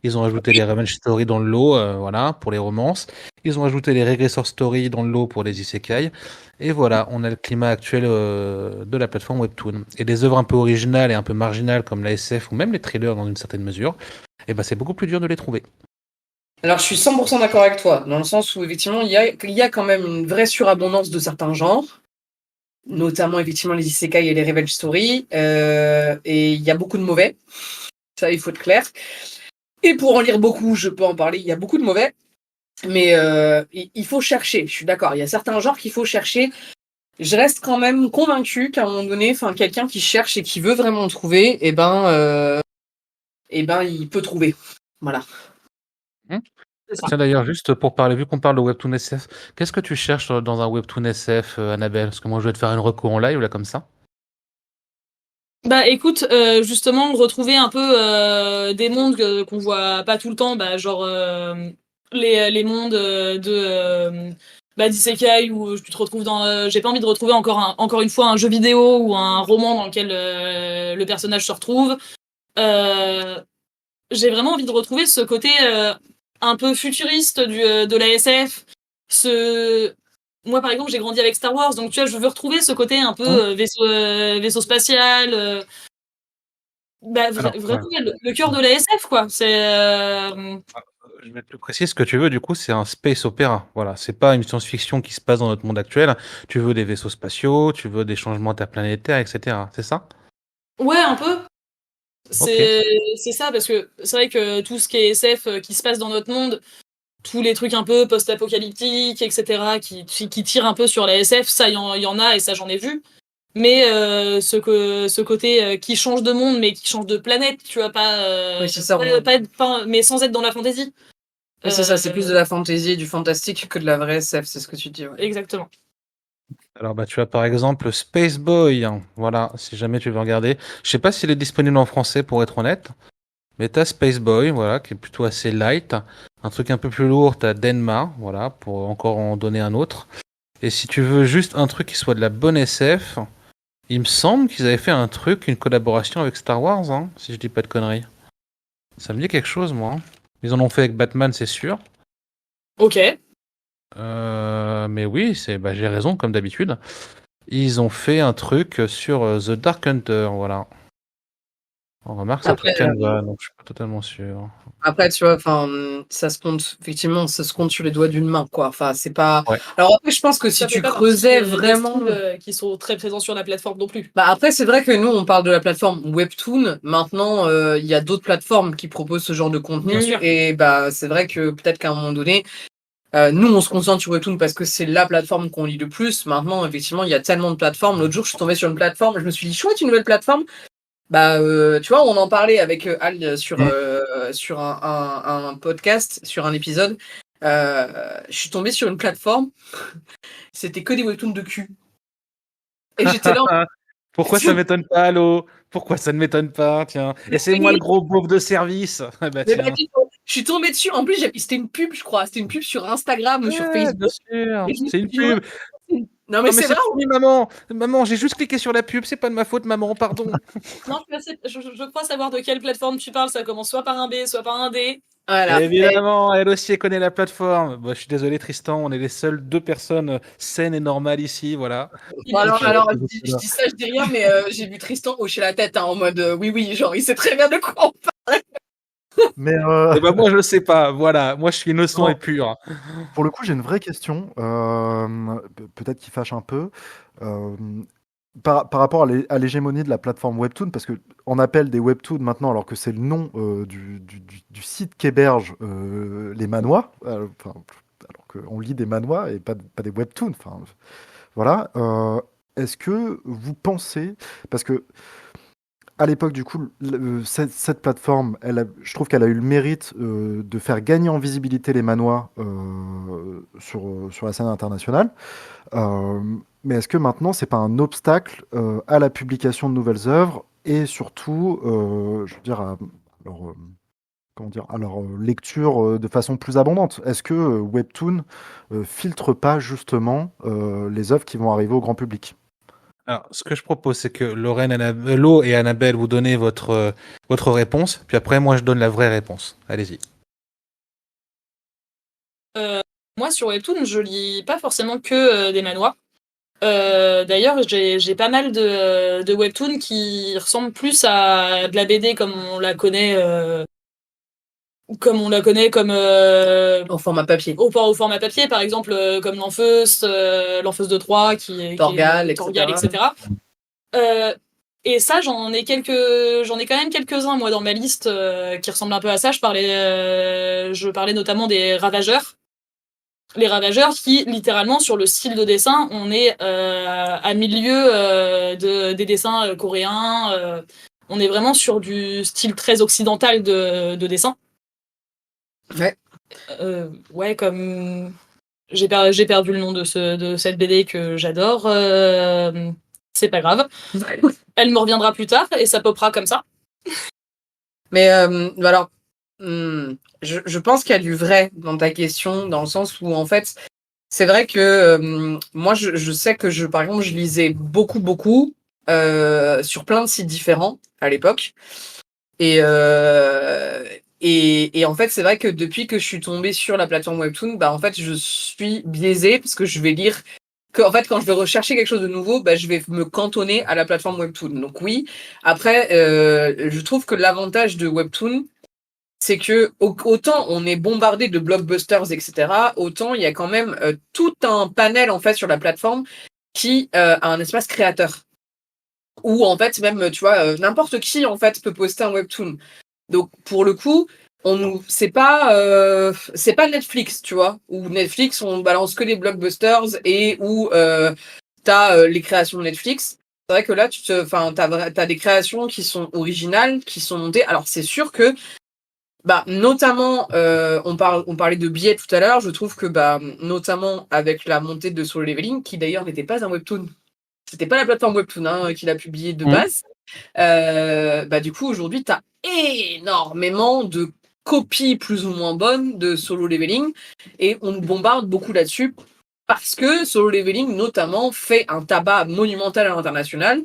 Speaker 1: Ils ont ajouté les revenge story dans le lot, voilà, pour les romances. Ils ont ajouté les regressor story dans le lot pour les isekai. Et voilà, on a le climat actuel de la plateforme Webtoon. Et des œuvres un peu originales et un peu marginales comme la SF ou même les thrillers dans une certaine mesure, eh ben c'est beaucoup plus dur de les trouver.
Speaker 2: Alors, je suis 100% d'accord avec toi, dans le sens où, effectivement, il y a quand même une vraie surabondance de certains genres, notamment, effectivement, les isekai et les revenge story, et il y a beaucoup de mauvais, ça, il faut être clair. Et pour en lire beaucoup, je peux en parler, il y a beaucoup de mauvais, mais il faut chercher, je suis d'accord, il y a certains genres qu'il faut chercher. Je reste quand même convaincue qu'à un moment donné, enfin, quelqu'un qui cherche et qui veut vraiment trouver, il peut trouver. Voilà. C'est ça.
Speaker 1: Tiens d'ailleurs, juste pour parler, vu qu'on parle de Webtoon SF, qu'est-ce que tu cherches dans un Webtoon SF, Annabelle? Parce que moi je vais te faire une reco en live là comme ça.
Speaker 4: Bah écoute, justement, retrouver un peu des mondes qu'on voit pas tout le temps, bah genre les mondes d'Isekai où tu te retrouves dans. J'ai pas envie de retrouver encore une fois un jeu vidéo ou un roman dans lequel le personnage se retrouve. Euh, j'ai vraiment envie de retrouver ce côté un peu futuriste de la SF. Moi, par exemple, j'ai grandi avec Star Wars, donc tu vois, je veux retrouver ce côté un peu vaisseau spatial.
Speaker 1: Alors,
Speaker 4: Vraiment, le cœur de la SF, quoi.
Speaker 1: je vais être plus précis. Ce que tu veux, du coup, c'est un space opéra. Voilà, c'est pas une science-fiction qui se passe dans notre monde actuel. Tu veux des vaisseaux spatiaux, tu veux des changements interplanétaires, etc. C'est ça?
Speaker 4: Ouais, un peu.
Speaker 1: Ok.
Speaker 4: C'est ça, parce que c'est vrai que tout ce qui est SF qui se passe dans notre monde, tous les trucs un peu post-apocalyptiques, etc., qui tirent un peu sur la SF, ça, y en a, et ça, j'en ai vu. Mais ce côté qui change de monde, mais qui change de planète, tu vois,
Speaker 2: Oui, c'est ça.
Speaker 4: mais sans être dans la fantaisie.
Speaker 2: Oui, c'est ça, c'est plus de la fantaisie, du fantastique que de la vraie SF, c'est ce que tu dis. Ouais.
Speaker 4: Exactement.
Speaker 1: Alors, bah, tu as par exemple Space Boy. Hein. Voilà, si jamais tu veux regarder. Je sais pas s'il est disponible en français, pour être honnête. Mais t'as Space Boy, voilà, qui est plutôt assez light. Un truc un peu plus lourd, t'as Denma, voilà, pour encore en donner un autre. Et si tu veux juste un truc qui soit de la bonne SF, il me semble qu'ils avaient fait un truc, une collaboration avec Star Wars, hein, si je dis pas de conneries. Ça me dit quelque chose, moi. Hein. Ils en ont fait avec Batman, c'est sûr.
Speaker 4: Ok.
Speaker 1: Mais oui, j'ai raison, comme d'habitude. Ils ont fait un truc sur The Dark Hunter, voilà. On remarque, ça
Speaker 2: Après,
Speaker 1: Canva, donc je suis pas totalement sûr.
Speaker 2: Après, tu vois, ça se compte, effectivement, ça se compte sur les doigts d'une main, quoi. Enfin, c'est pas.
Speaker 1: Ouais.
Speaker 2: Alors après, je pense que si
Speaker 4: Ça
Speaker 2: tu
Speaker 4: fait pas
Speaker 2: creusais
Speaker 4: partie des
Speaker 2: vraiment.
Speaker 4: styles, qui sont très présents sur la plateforme non plus.
Speaker 2: Bah après, c'est vrai que nous, on parle de la plateforme Webtoon. Maintenant, il y a d'autres plateformes qui proposent ce genre de contenu.
Speaker 4: Bien sûr.
Speaker 2: Et bah, c'est vrai que peut-être qu'à un moment donné, nous, on se concentre sur Webtoon parce que c'est la plateforme qu'on lit le plus. Maintenant, effectivement, il y a tellement de plateformes. L'autre jour, je suis tombée sur une plateforme, je me suis dit, chouette, une nouvelle plateforme. Bah, tu vois, on en parlait avec Al sur un podcast, sur un épisode. Je suis tombée sur une plateforme, c'était que des webtoons de cul. Et j'étais là.
Speaker 1: Pourquoi ça m'étonne pas, allô? Pourquoi ça ne m'étonne pas? Tiens. Et c'est moi le gros beauf de service. Ah bah
Speaker 2: Mais bah,
Speaker 1: tiens.
Speaker 2: je suis tombée dessus. En plus, c'était une pub, je crois. C'était une pub sur Instagram ou sur
Speaker 1: Ouais, bien
Speaker 2: Facebook.
Speaker 1: sûr.
Speaker 2: Et je me
Speaker 1: C'est
Speaker 2: suis
Speaker 1: une
Speaker 2: dit, ouais,
Speaker 1: pub.
Speaker 2: non, mais
Speaker 1: Non mais
Speaker 2: c'est
Speaker 1: c'est
Speaker 2: vrai.
Speaker 1: fini, maman. Maman, j'ai juste cliqué sur la pub. C'est pas de ma faute, maman. Pardon.
Speaker 4: Non, je crois savoir de quelle plateforme tu parles. Ça commence soit par un B, soit par un D.
Speaker 2: Voilà.
Speaker 1: Évidemment, elle aussi elle connaît la plateforme. Bon, je suis désolé, Tristan. On est les seules deux personnes saines et normales ici, voilà.
Speaker 2: Bon, alors,
Speaker 1: Donc,
Speaker 2: je dis ça, je dis rien, mais j'ai vu Tristan hocher la tête hein, en mode oui, oui, genre il sait très bien de quoi on parle.
Speaker 3: Mais
Speaker 1: Et ben moi je le sais pas. Voilà, moi je suis innocent
Speaker 3: Non.
Speaker 1: et pur.
Speaker 3: pour le coup, j'ai une vraie question, peut-être qui fâche un peu. Euh, par rapport à l'hégémonie de la plateforme Webtoon, parce qu'on appelle des Webtoons maintenant, alors que c'est le nom du site qu'héberge les manhwas, alors qu'on lit des manhwas et pas des Webtoons. Enfin, voilà. Est-ce que vous pensez, parce que à l'époque, du coup, cette plateforme, je trouve qu'elle a eu le mérite de faire gagner en visibilité les manhwas sur la scène internationale. Euh, mais est-ce que maintenant, c'est pas un obstacle à la publication de nouvelles œuvres et surtout, je veux dire, leur, comment dire, à leur lecture de façon plus abondante? Est-ce que Webtoon filtre pas justement les œuvres qui vont arriver au grand public?
Speaker 1: Alors, ce que je propose, c'est que Lo et Annabelle, vous donnez votre réponse, puis après, moi, je donne la vraie réponse. Allez-y.
Speaker 4: Moi, sur Webtoon, je lis pas forcément que des manhwas. D'ailleurs, j'ai pas mal de webtoons qui ressemblent plus à de la BD comme on la connaît, comme
Speaker 2: En format papier.
Speaker 4: au format papier, par exemple, comme l'Enfeuse de Troie,
Speaker 2: Torgal,
Speaker 4: Torgal,
Speaker 2: etc.
Speaker 4: etc. Euh, et ça, j'en ai quand même quelques-uns moi dans ma liste qui ressemblent un peu à ça. Je parlais notamment des Ravageurs. Les Ravageurs qui, littéralement, sur le style de dessin, on est à milieu des dessins coréens. On est vraiment sur du style très occidental de dessin.
Speaker 2: Ouais.
Speaker 4: Ouais, comme... J'ai perdu le nom de cette BD que j'adore. c'est pas grave. Elle me reviendra plus tard et ça popera comme ça.
Speaker 2: Mais alors, je pense qu'il y a du vrai dans ta question, dans le sens où en fait, c'est vrai que moi, je sais que par exemple, je lisais beaucoup sur plein de sites différents à l'époque. Et en fait, c'est vrai que depuis que je suis tombée sur la plateforme Webtoon, bah en fait, je suis biaisée parce que je vais lire que en fait, quand je vais rechercher quelque chose de nouveau, bah je vais me cantonner à la plateforme Webtoon. Donc oui. Après, je trouve que l'avantage de Webtoon, c'est que autant on est bombardé de blockbusters, etc., autant il y a quand même tout un panel en fait sur la plateforme qui a un espace créateur. Où en fait même tu vois n'importe qui en fait peut poster un webtoon. Donc pour le coup, c'est pas Netflix, tu vois, où Netflix on balance que des blockbusters et où t'as les créations de Netflix. C'est vrai que là t'as des créations qui sont originales, qui sont montées. Alors c'est sûr que notamment on parlait de biais tout à l'heure, je trouve que notamment avec la montée de Solo Leveling, qui d'ailleurs n'était pas un webtoon. C'était pas la plateforme Webtoon qu'il a publié de base. Du coup, aujourd'hui, tu as énormément de copies plus ou moins bonnes de Solo Leveling et on bombarde beaucoup là-dessus parce que Solo Leveling, notamment, fait un tabac monumental à l'international.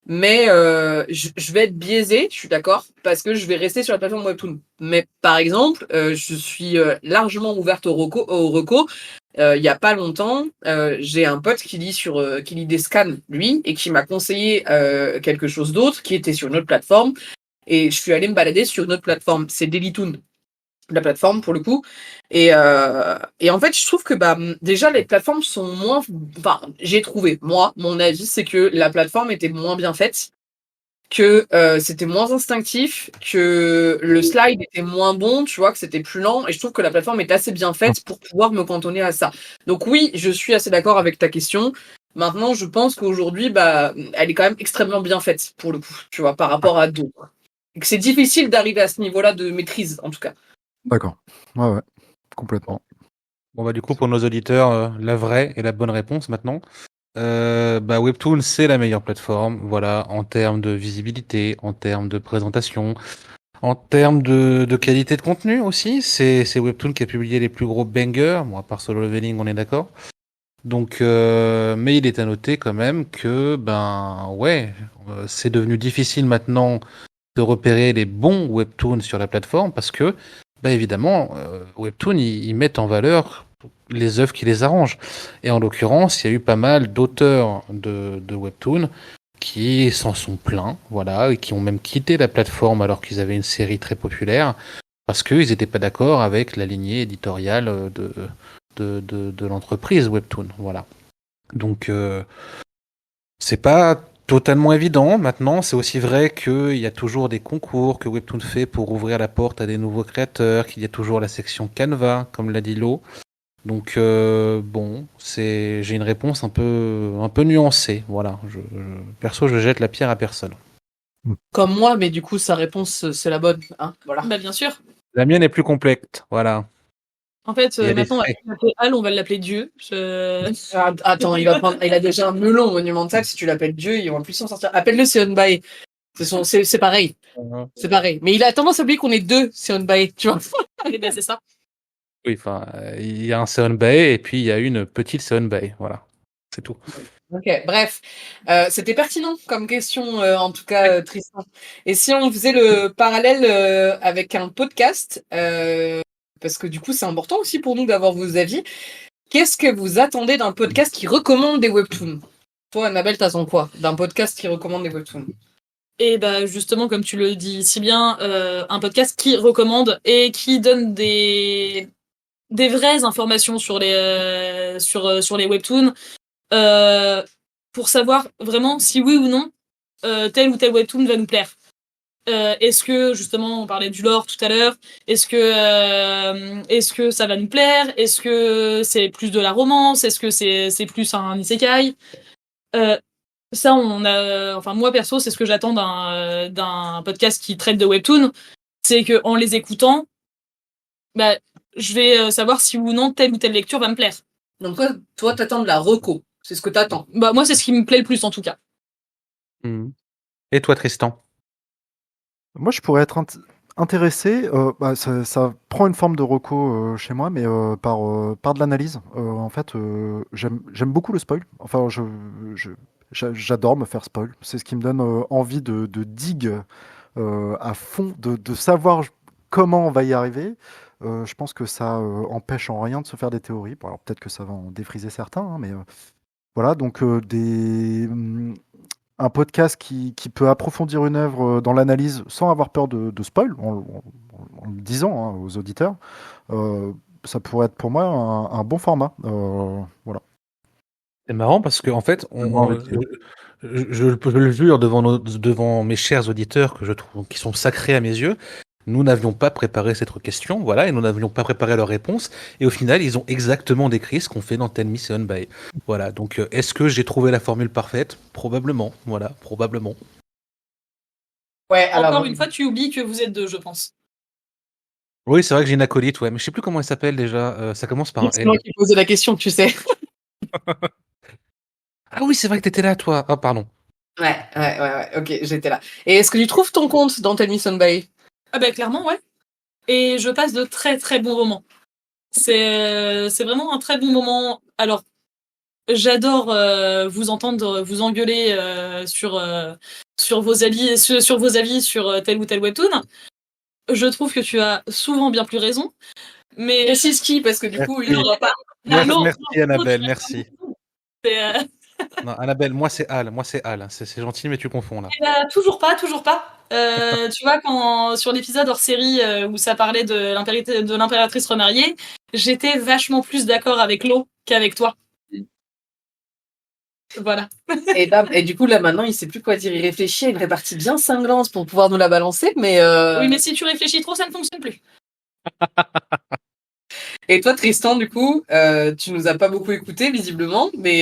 Speaker 2: Mais je vais être biaisée, je suis d'accord, parce que je vais rester sur la plateforme Webtoon. Mais par exemple, je suis largement ouverte au reco. Il y a pas longtemps, j'ai un pote qui lit des scans, lui, et qui m'a conseillé quelque chose d'autre qui était sur une autre plateforme. Et je suis allée me balader sur une autre plateforme. C'est Dailytoon, la plateforme pour le coup. Et en fait, je trouve que déjà les plateformes sont moins. Enfin, j'ai trouvé, moi, mon avis, c'est que la plateforme était moins bien faite, que c'était moins instinctif, que le slide était moins bon, tu vois, que c'était plus lent. Et je trouve que la plateforme est assez bien faite pour pouvoir me cantonner à ça. Donc oui, je suis assez d'accord avec ta question. Maintenant, je pense qu'aujourd'hui, elle est quand même extrêmement bien faite pour le coup, tu vois, par rapport à d'autres. Et que c'est difficile d'arriver à ce niveau-là de maîtrise, en tout cas.
Speaker 3: D'accord. Ouais, complètement.
Speaker 1: Bon, du coup, pour nos auditeurs, la vraie et la bonne réponse maintenant. Webtoon, c'est la meilleure plateforme, voilà, en termes de visibilité, en termes de présentation, en termes de qualité de contenu aussi. C'est Webtoon qui a publié les plus gros bangers, à part Solo Leveling, on est d'accord. Donc, mais il est à noter quand même que, c'est devenu difficile maintenant de repérer les bons webtoons sur la plateforme parce que, évidemment, Webtoon, ils mettent en valeur les œuvres qui les arrangent. Et en l'occurrence, il y a eu pas mal d'auteurs de Webtoon qui s'en sont plaints, voilà, et qui ont même quitté la plateforme alors qu'ils avaient une série très populaire parce qu'ils n'étaient pas d'accord avec la lignée éditoriale de l'entreprise Webtoon, voilà. Donc, c'est pas totalement évident. Maintenant, c'est aussi vrai qu'il y a toujours des concours que Webtoon fait pour ouvrir la porte à des nouveaux créateurs, qu'il y a toujours la section Canva, comme l'a dit Lo. Donc, j'ai une réponse un peu nuancée. Voilà. Perso, je jette la pierre à personne.
Speaker 2: Comme moi, mais du coup, sa réponse, c'est la bonne. Hein, voilà.
Speaker 4: Bien sûr.
Speaker 1: La mienne est plus complète. Voilà.
Speaker 4: En fait,
Speaker 1: Il y a des
Speaker 4: maintenant, on va
Speaker 1: faits.
Speaker 4: l'appeler Al, on va l'appeler Dieu.
Speaker 2: Attends, il a déjà un melon monumental. Si tu l'appelles Dieu, il va en plus s'en sortir. Appelle-le Seonbae. C'est pareil. C'est pareil. Mais il a tendance à oublier qu'on est deux Seonbae, tu vois.
Speaker 4: Et c'est ça.
Speaker 1: Oui, il y a un Seonbae et puis il y a une petite Seonbae. Voilà. C'est tout.
Speaker 2: Ok, bref. C'était pertinent comme question, en tout cas, Tristan. Et si on faisait le parallèle avec un podcast, parce que du coup, c'est important aussi pour nous d'avoir vos avis. Qu'est-ce que vous attendez d'un podcast qui recommande des webtoons? Toi, Annabelle, t'attends quoi d'un podcast qui recommande des webtoons?
Speaker 4: Et justement, comme tu le dis si bien, un podcast qui recommande et qui donne des vraies informations sur les sur les webtoons, pour savoir vraiment si oui ou non tel ou tel webtoon va nous plaire. Est-ce que justement on parlait du lore tout à l'heure, est-ce que ça va nous plaire, est-ce que c'est plus de la romance, est-ce que c'est plus un isekai, ça moi perso c'est ce que j'attends d'un podcast qui traite de webtoon, c'est que en les écoutant je vais savoir si ou non telle ou telle lecture va me plaire.
Speaker 2: Donc toi t'attends de la reco, c'est ce que t'attends.
Speaker 4: Moi c'est ce qui me plaît le plus en tout cas.
Speaker 1: Et toi, Tristan?
Speaker 3: Moi, je pourrais être intéressé. Ça prend une forme de reco chez moi, mais par de l'analyse. En fait, j'aime beaucoup le spoil. Enfin, j'adore me faire spoil. C'est ce qui me donne envie de dig à fond, de savoir comment on va y arriver. Je pense que ça empêche en rien de se faire des théories. Bon, alors peut-être que ça va en défriser certains, hein, mais voilà. Donc un podcast qui peut approfondir une œuvre dans l'analyse sans avoir peur de spoil, en le disant hein, aux auditeurs, euh, ça pourrait être pour moi un bon format. Voilà.
Speaker 1: C'est marrant parce que en fait,
Speaker 3: Vraiment envie de dire.
Speaker 1: je le jure devant mes chers auditeurs que je trouve qui sont sacrés à mes yeux. Nous n'avions pas préparé cette question, voilà, et nous n'avions pas préparé leurs réponses. Et au final, ils ont exactement décrit ce qu'on fait dans Tell Me Mission by. Voilà. Donc, est-ce que j'ai trouvé la formule parfaite? Probablement. Voilà, probablement.
Speaker 2: Ouais, alors.
Speaker 4: Encore une fois, tu oublies que vous êtes deux, je pense.
Speaker 1: Oui, c'est vrai que j'ai une acolyte, ouais, mais je sais plus comment elle s'appelle déjà. Ça commence par un
Speaker 2: C'est moi
Speaker 1: L.
Speaker 2: qui posais la question, tu sais.
Speaker 1: Ah oui, c'est vrai que t'étais là, toi. Ah, pardon.
Speaker 2: Ouais, ok, j'étais là. Et est-ce que tu trouves ton compte dans Tell Me Sunday?
Speaker 4: Ah bah clairement, ouais. Et je passe de très très bons moments. C'est vraiment un très bon moment. Alors, j'adore vous entendre vous engueuler sur vos avis sur tel ou tel webtoon. Je trouve que tu as souvent bien plus raison. Mais
Speaker 2: Précise qui, parce que du coup, il
Speaker 1: Merci.
Speaker 2: ne va pas.
Speaker 1: Merci, Annabelle, merci.
Speaker 4: C'est,
Speaker 1: Non, Annabelle, moi c'est Al. C'est gentil, mais tu confonds là.
Speaker 4: toujours pas, toujours pas. Tu vois, quand sur l'épisode hors série où ça parlait de l'impératrice remariée, j'étais vachement plus d'accord avec Lo qu'avec toi. Voilà.
Speaker 2: Et du coup, là, maintenant, il sait plus quoi dire. Il réfléchit à une répartie bien cinglante pour pouvoir nous la balancer, mais.
Speaker 4: Oui, mais si tu réfléchis trop, ça ne fonctionne plus.
Speaker 2: Et toi, Tristan, du coup, tu nous as pas beaucoup écouté, visiblement, mais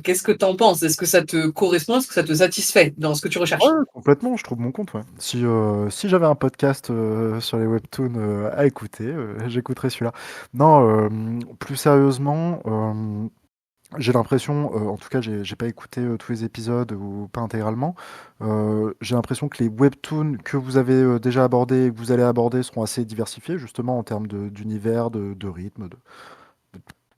Speaker 2: qu'est-ce que t'en penses? Est-ce que ça te correspond? Est-ce que ça te satisfait dans ce que tu recherches?
Speaker 3: Ouais, complètement, je trouve mon compte. Ouais. Si j'avais un podcast sur les webtoons à écouter, j'écouterais celui-là. Non, plus sérieusement, j'ai l'impression, en tout cas, j'ai pas écouté tous les épisodes ou pas intégralement. J'ai l'impression que les webtoons que vous avez déjà abordés et que vous allez aborder seront assez diversifiés, justement en termes d'univers, de rythme,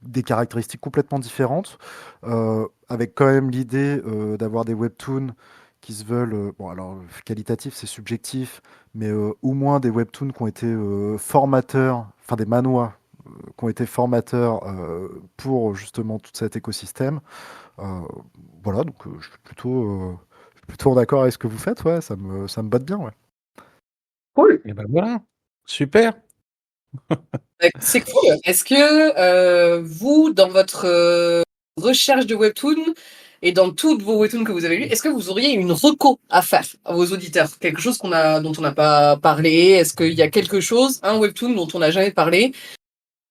Speaker 3: des caractéristiques complètement différentes, avec quand même l'idée d'avoir des webtoons qui se veulent, bon alors qualitatif c'est subjectif, mais au moins des webtoons qui ont été formateurs, enfin des manhwas qui ont été formateurs pour justement tout cet écosystème. Euh, voilà, donc je suis plutôt en accord avec ce que vous faites, ouais, ça me botte bien, ouais.
Speaker 2: Cool.
Speaker 1: Et ben voilà, super.
Speaker 2: C'est cool. Est-ce que vous, dans votre recherche de webtoon et dans toutes vos webtoons que vous avez lus, est-ce que vous auriez une reco à faire à vos auditeurs? Quelque chose dont on n'a pas parlé? Est-ce qu'il y a quelque chose, un webtoon dont on n'a jamais parlé,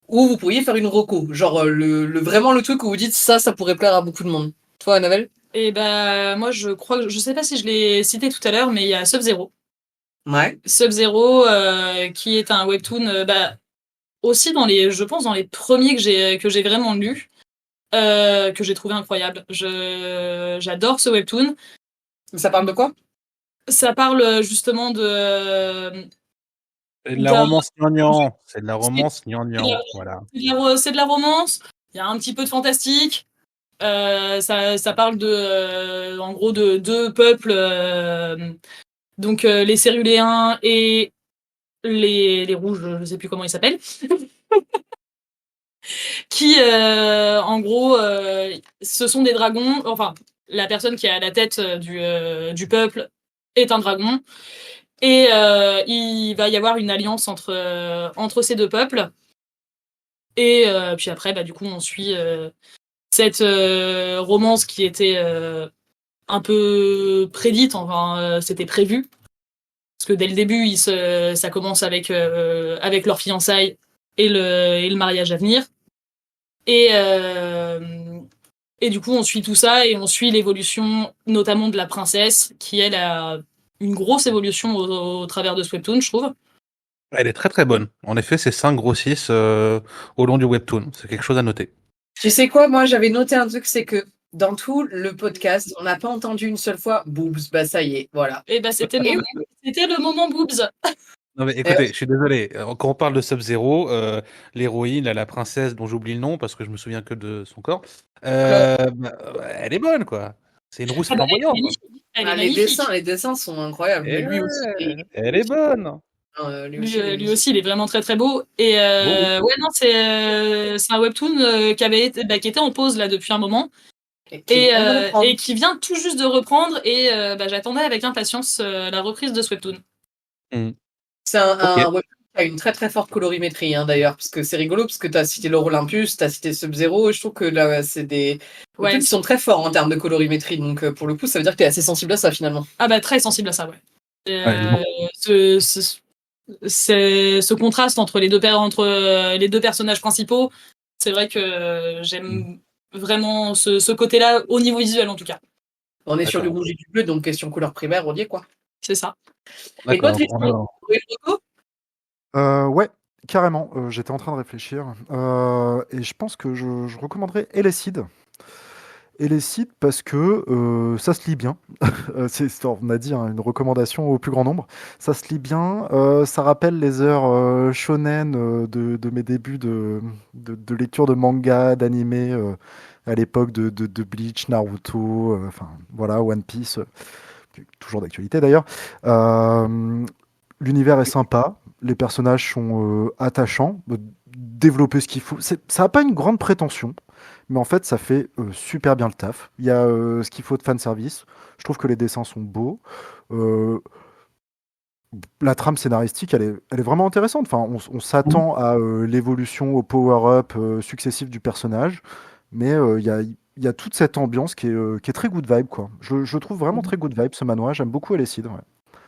Speaker 2: où vous pourriez faire une reco? Genre vraiment le truc où vous dites ça pourrait plaire à beaucoup de monde. Toi, Annabelle?
Speaker 4: Et ben moi, je crois que je sais pas si je l'ai cité tout à l'heure, mais il y a Sub-Zero.
Speaker 2: Ouais.
Speaker 4: Sub-Zero, qui est un webtoon, aussi je pense dans les premiers que j'ai vraiment lus, que j'ai trouvé incroyable. J'adore ce webtoon.
Speaker 2: Ça parle de quoi?
Speaker 4: Ça parle justement
Speaker 1: C'est de la
Speaker 4: d'un-
Speaker 1: romance gnangnan. C'est de la
Speaker 4: c'est
Speaker 1: romance gnangnan. Voilà.
Speaker 4: c'est de la romance. Il y a un petit peu de fantastique. Ça parle en gros de deux peuples, donc les Céruléens et les Rouges, je ne sais plus comment ils s'appellent, qui, en gros, ce sont des dragons. Enfin, la personne qui est à la tête du peuple est un dragon. Et il va y avoir une alliance entre ces deux peuples. Et puis après, du coup, on suit cette romance qui était un peu prédite, enfin, c'était prévu. Parce que dès le début, ça commence avec leur fiançailles et le mariage à venir. Et du coup, on suit tout ça et on suit l'évolution, notamment de la princesse, qui, elle, a une grosse évolution au travers de ce webtoon, je trouve.
Speaker 1: Elle est très très bonne. En effet, ses seins grossissent au long du webtoon. C'est quelque chose à noter.
Speaker 2: Tu sais quoi, moi j'avais noté un truc, c'est que dans tout le podcast, on n'a pas entendu une seule fois boobs. Bah ça y est, voilà.
Speaker 4: Et bah c'était
Speaker 2: Et
Speaker 4: le moment boobs.
Speaker 1: Non mais écoutez, je suis désolé. Quand on parle de Sub-Zero, l'héroïne, la princesse dont j'oublie le nom parce que je me souviens que de son corps, elle est bonne quoi. C'est une rousse
Speaker 4: Ah bah, elle est
Speaker 1: flamboyante.
Speaker 4: magnifique. Elle est
Speaker 2: les
Speaker 4: magnifique.
Speaker 2: dessins sont incroyables. Mais lui aussi,
Speaker 1: Elle est bonne.
Speaker 4: Lui aussi, il est vraiment très très beau. Et ouais, non, c'est un webtoon qui était en pause là depuis un moment et qui vient tout juste de reprendre. Et j'attendais avec impatience la reprise de ce webtoon.
Speaker 2: C'est un webtoon qui a une très très forte colorimétrie d'ailleurs, parce que c'est rigolo, parce que tu as cité l'Oro Olympus, tu as cité Sub-Zero, et je trouve que là, c'est des webtoons qui sont très forts en termes de colorimétrie. Donc pour le coup, ça veut dire que tu es assez sensible à ça finalement.
Speaker 4: Ah bah très sensible à ça, ouais. Ce contraste entre les deux personnages principaux, c'est vrai que j'aime vraiment ce côté-là au niveau visuel en tout cas.
Speaker 2: On est sur du rouge et du bleu, donc question couleur primaire, on y est quoi.
Speaker 4: C'est ça.
Speaker 2: Et toi, Tristan,
Speaker 3: ouais, carrément. J'étais en train de réfléchir. Et je pense que je recommanderais Elecid. Elecid parce que ça se lit bien. On a dit une recommandation au plus grand nombre. Ça se lit bien. Ça rappelle les heures shonen de mes débuts de lecture de manga, d'animé à l'époque de Bleach, Naruto, voilà, One Piece, toujours d'actualité d'ailleurs. L'univers est sympa, les personnages sont attachants, développer ce qu'il faut. Ça n'a pas une grande prétention, mais en fait, ça fait super bien le taf. Il y a ce qu'il faut de fanservice. Je trouve que les dessins sont beaux. La trame scénaristique, elle est vraiment intéressante. Enfin, on s'attend à l'évolution, au power-up successif du personnage, mais il y a toute cette ambiance qui est très good vibe, quoi. Je trouve vraiment très good vibe ce manoir. J'aime beaucoup Elecid. Ouais.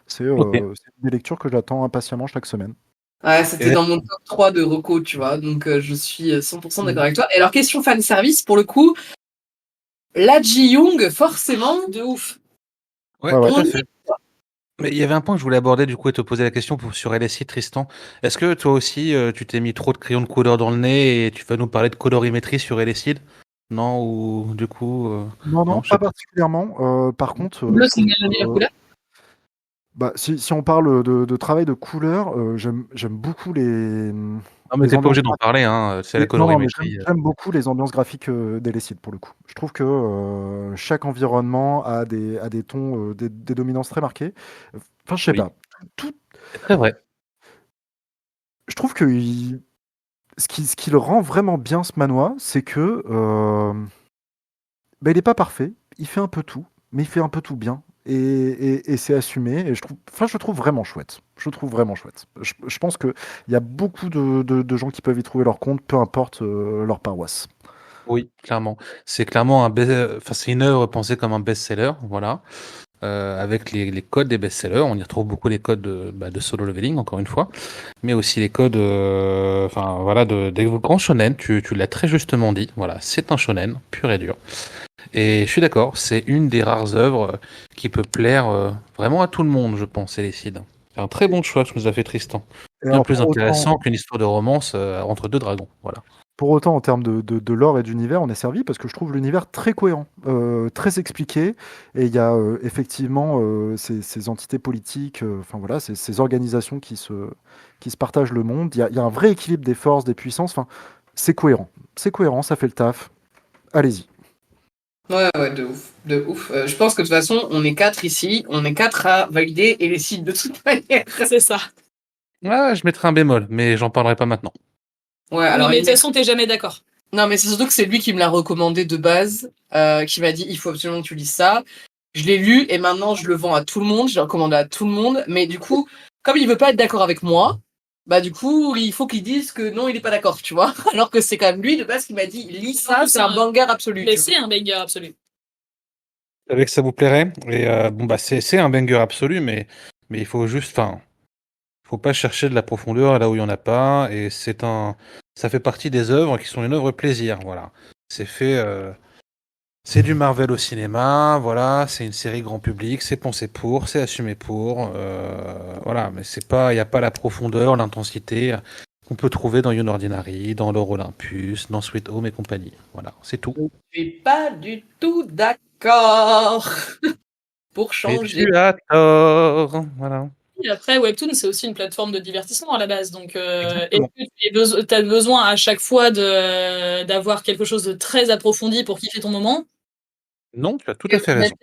Speaker 3: C'est des lectures que j'attends impatiemment chaque semaine.
Speaker 2: Ouais, c'était dans mon top 3 de reco, tu vois, donc je suis 100% d'accord avec toi. Et alors, question fan service, pour le coup, la Ji-Young, forcément, de ouf.
Speaker 1: Ouais, tout à fait. Mais il y avait un point que je voulais aborder du coup et te poser la question sur LSI, Tristan. Est-ce que toi aussi tu t'es mis trop de crayons de couleur dans le nez et tu vas nous parler de colorimétrie sur LSI? Non, ou du coup
Speaker 3: Non, pas particulièrement. Par contre,
Speaker 2: bleu, c'est la meilleure couleur.
Speaker 3: Si on parle de travail de couleur, j'aime beaucoup les.
Speaker 1: Non, mais t'es pas obligé d'en parler, c'est la colorimétrie.
Speaker 3: J'aime beaucoup les ambiances graphiques d'Elecid pour le coup. Je trouve que chaque environnement a des tons, des dominances très marquées. Enfin, je sais pas.
Speaker 1: C'est très vrai.
Speaker 3: Je trouve que ce qui le rend vraiment bien ce manoir, c'est que il est pas parfait. Il fait un peu tout, mais il fait un peu tout bien. Et c'est assumé. Et je trouve vraiment chouette. Je pense qu'il y a beaucoup de gens qui peuvent y trouver leur compte, peu importe leur paroisse.
Speaker 1: Oui, clairement. C'est clairement c'est une œuvre pensée comme un best-seller, voilà. Avec les codes des best-sellers, on y retrouve beaucoup les codes de solo leveling, encore une fois, mais aussi les codes, des grands shonen. Tu l'as très justement dit. Voilà, c'est un shonen pur et dur. Et je suis d'accord, c'est une des rares œuvres qui peut plaire vraiment à tout le monde, je pense, Elecid. C'est un très bon choix que nous a fait Tristan. Bien plus intéressant qu'une histoire de romance entre deux dragons. Voilà.
Speaker 3: Pour autant, en termes de lore et d'univers, on est servi parce que je trouve l'univers très cohérent, très expliqué. Et il y a effectivement ces entités politiques, ces organisations qui se partagent le monde. Il y a un vrai équilibre des forces, des puissances. Enfin, c'est cohérent. C'est cohérent, ça fait le taf. Allez-y.
Speaker 2: Ouais, de ouf. Je pense que de toute façon, on est 4 ici, on est 4 à valider et les sites de toute manière.
Speaker 4: C'est ça.
Speaker 1: Ouais, je mettrai un bémol, mais j'en parlerai pas maintenant.
Speaker 2: Ouais, alors.
Speaker 4: Mais de toute façon, t'es jamais d'accord.
Speaker 2: Non, mais c'est surtout que c'est lui qui me l'a recommandé de base, qui m'a dit il faut absolument que tu lises ça. Je l'ai lu et maintenant je le vends à tout le monde, je l'ai recommandé à tout le monde, mais du coup, comme il veut pas être d'accord avec moi, du coup, il faut qu'il dise que non, il est pas d'accord, tu vois. Alors que c'est quand même lui de base qui m'a dit lis ça, c'est un banger absolu.
Speaker 4: Mais c'est un banger absolu.
Speaker 1: Je savais que ça vous plairait. Et c'est un banger absolu, mais il faut juste, faut pas chercher de la profondeur là où il y en a pas. Et ça fait partie des œuvres qui sont une œuvre plaisir. Voilà, c'est fait. C'est du Marvel au cinéma, voilà, c'est une série grand public, c'est pensé pour, c'est assumé pour, voilà, mais il n'y a pas la profondeur, l'intensité qu'on peut trouver dans You Ordinary, dans Lore Olympus, dans Sweet Home et compagnie. Voilà, c'est tout.
Speaker 2: Je suis pas du tout d'accord. Pour
Speaker 1: Et
Speaker 2: changer.
Speaker 1: tu as tort. Voilà.
Speaker 4: Et après, Webtoon, c'est aussi une plateforme de divertissement à la base. Donc,
Speaker 1: Exactement.
Speaker 4: est-ce que tu as besoin à chaque fois d'avoir quelque chose de très approfondi pour kiffer ton moment?
Speaker 1: Non, tu as tout à fait raison.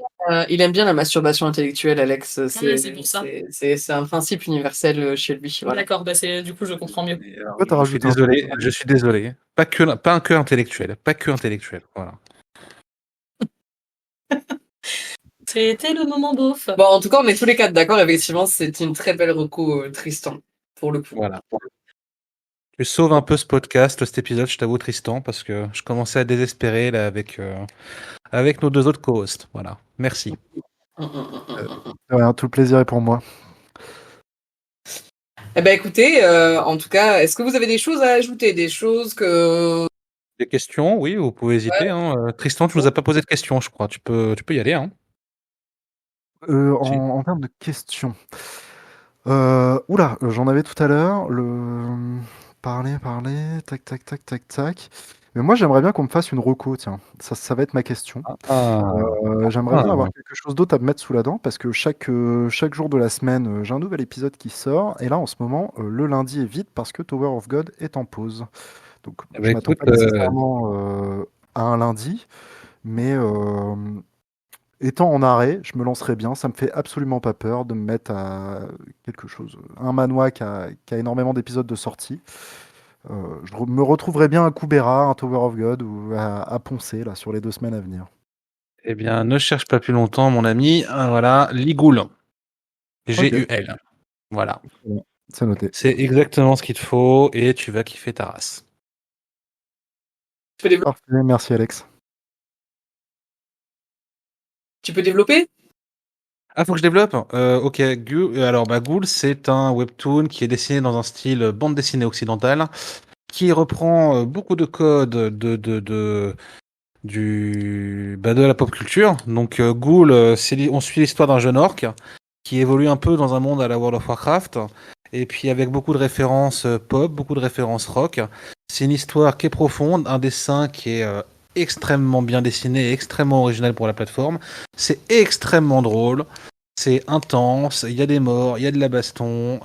Speaker 2: Il aime bien la masturbation intellectuelle, Alex.
Speaker 4: c'est pour ça.
Speaker 2: C'est un principe universel chez lui. Voilà.
Speaker 4: D'accord, du coup, je comprends mieux.
Speaker 3: Pourquoi t'as
Speaker 1: Je suis
Speaker 3: rajouté un
Speaker 1: désolé,
Speaker 3: truc
Speaker 1: je suis désolé. Pas un que intellectuel, pas que intellectuel. Voilà.
Speaker 4: C'était le moment beauf.
Speaker 2: Bon, en tout cas, on est tous les quatre d'accord. Effectivement, c'est une très belle reco, Tristan, pour le coup.
Speaker 1: Voilà. Tu sauves un peu ce podcast, cet épisode, je t'avoue, Tristan, parce que je commençais à désespérer là avec nos deux autres co-hosts. Voilà. Merci.
Speaker 3: Rien, tout le plaisir est pour moi.
Speaker 2: Eh ben, écoutez, en tout cas, est-ce que vous avez des choses à ajouter, des choses que
Speaker 1: Des questions, oui, vous pouvez hésiter. Hein. Tristan, tu nous as pas posé de questions, je crois. Tu peux y aller. Hein.
Speaker 3: En termes de questions. Oula, j'en avais tout à l'heure. Parler, tac. Mais moi, j'aimerais bien qu'on me fasse une reco, tiens. Ça va être ma question. J'aimerais bien avoir quelque chose d'autre à me mettre sous la dent parce que chaque jour de la semaine, j'ai un nouvel épisode qui sort. Et là, en ce moment, le lundi est vide parce que Tower of God est en pause. Donc, je m'attends pas nécessairement à un lundi, mais étant en arrêt, je me lancerai bien. Ça me fait absolument pas peur de me mettre à quelque chose. Un manhwa qui a énormément d'épisodes de sortie. Je me retrouverai bien à Kubera, un Tower of God ou à Poncer là, sur les 2 semaines à venir.
Speaker 1: Eh bien, ne cherche pas plus longtemps, mon ami. Voilà, Ligoul. G-U-L. Voilà.
Speaker 3: C'est noté.
Speaker 1: C'est exactement ce qu'il te faut et tu vas kiffer ta race.
Speaker 3: Parfait, merci Alex.
Speaker 2: tu peux développer?
Speaker 1: Ah, faut que je développe? Ok, alors Ghoul, c'est un webtoon qui est dessiné dans un style bande dessinée occidentale, qui reprend beaucoup de codes de la pop culture. Donc Ghoul, on suit l'histoire d'un jeune orc qui évolue un peu dans un monde à la World of Warcraft, et puis avec beaucoup de références pop, beaucoup de références rock. C'est une histoire qui est profonde, un dessin qui est extrêmement bien dessiné et extrêmement original pour la plateforme. C'est extrêmement drôle. C'est intense, il y a des morts, il y a de la baston,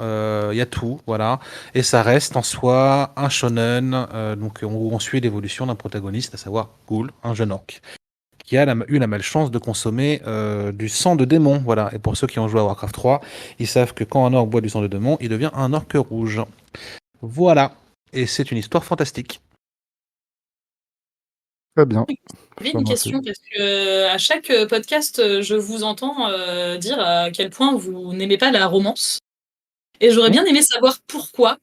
Speaker 1: il y a tout, voilà. Et ça reste en soi un shonen, donc où on suit l'évolution d'un protagoniste, à savoir Ghoul, un jeune orc, qui a eu la malchance de consommer du sang de démon, voilà. Et pour ceux qui ont joué à Warcraft 3, ils savent que quand un orc boit du sang de démon, il devient un orc rouge. Voilà. Et c'est une histoire fantastique.
Speaker 3: Très bien.
Speaker 4: J'avais une question parce que à chaque podcast, je vous entends dire à quel point vous n'aimez pas la romance. Et j'aurais bien aimé savoir pourquoi.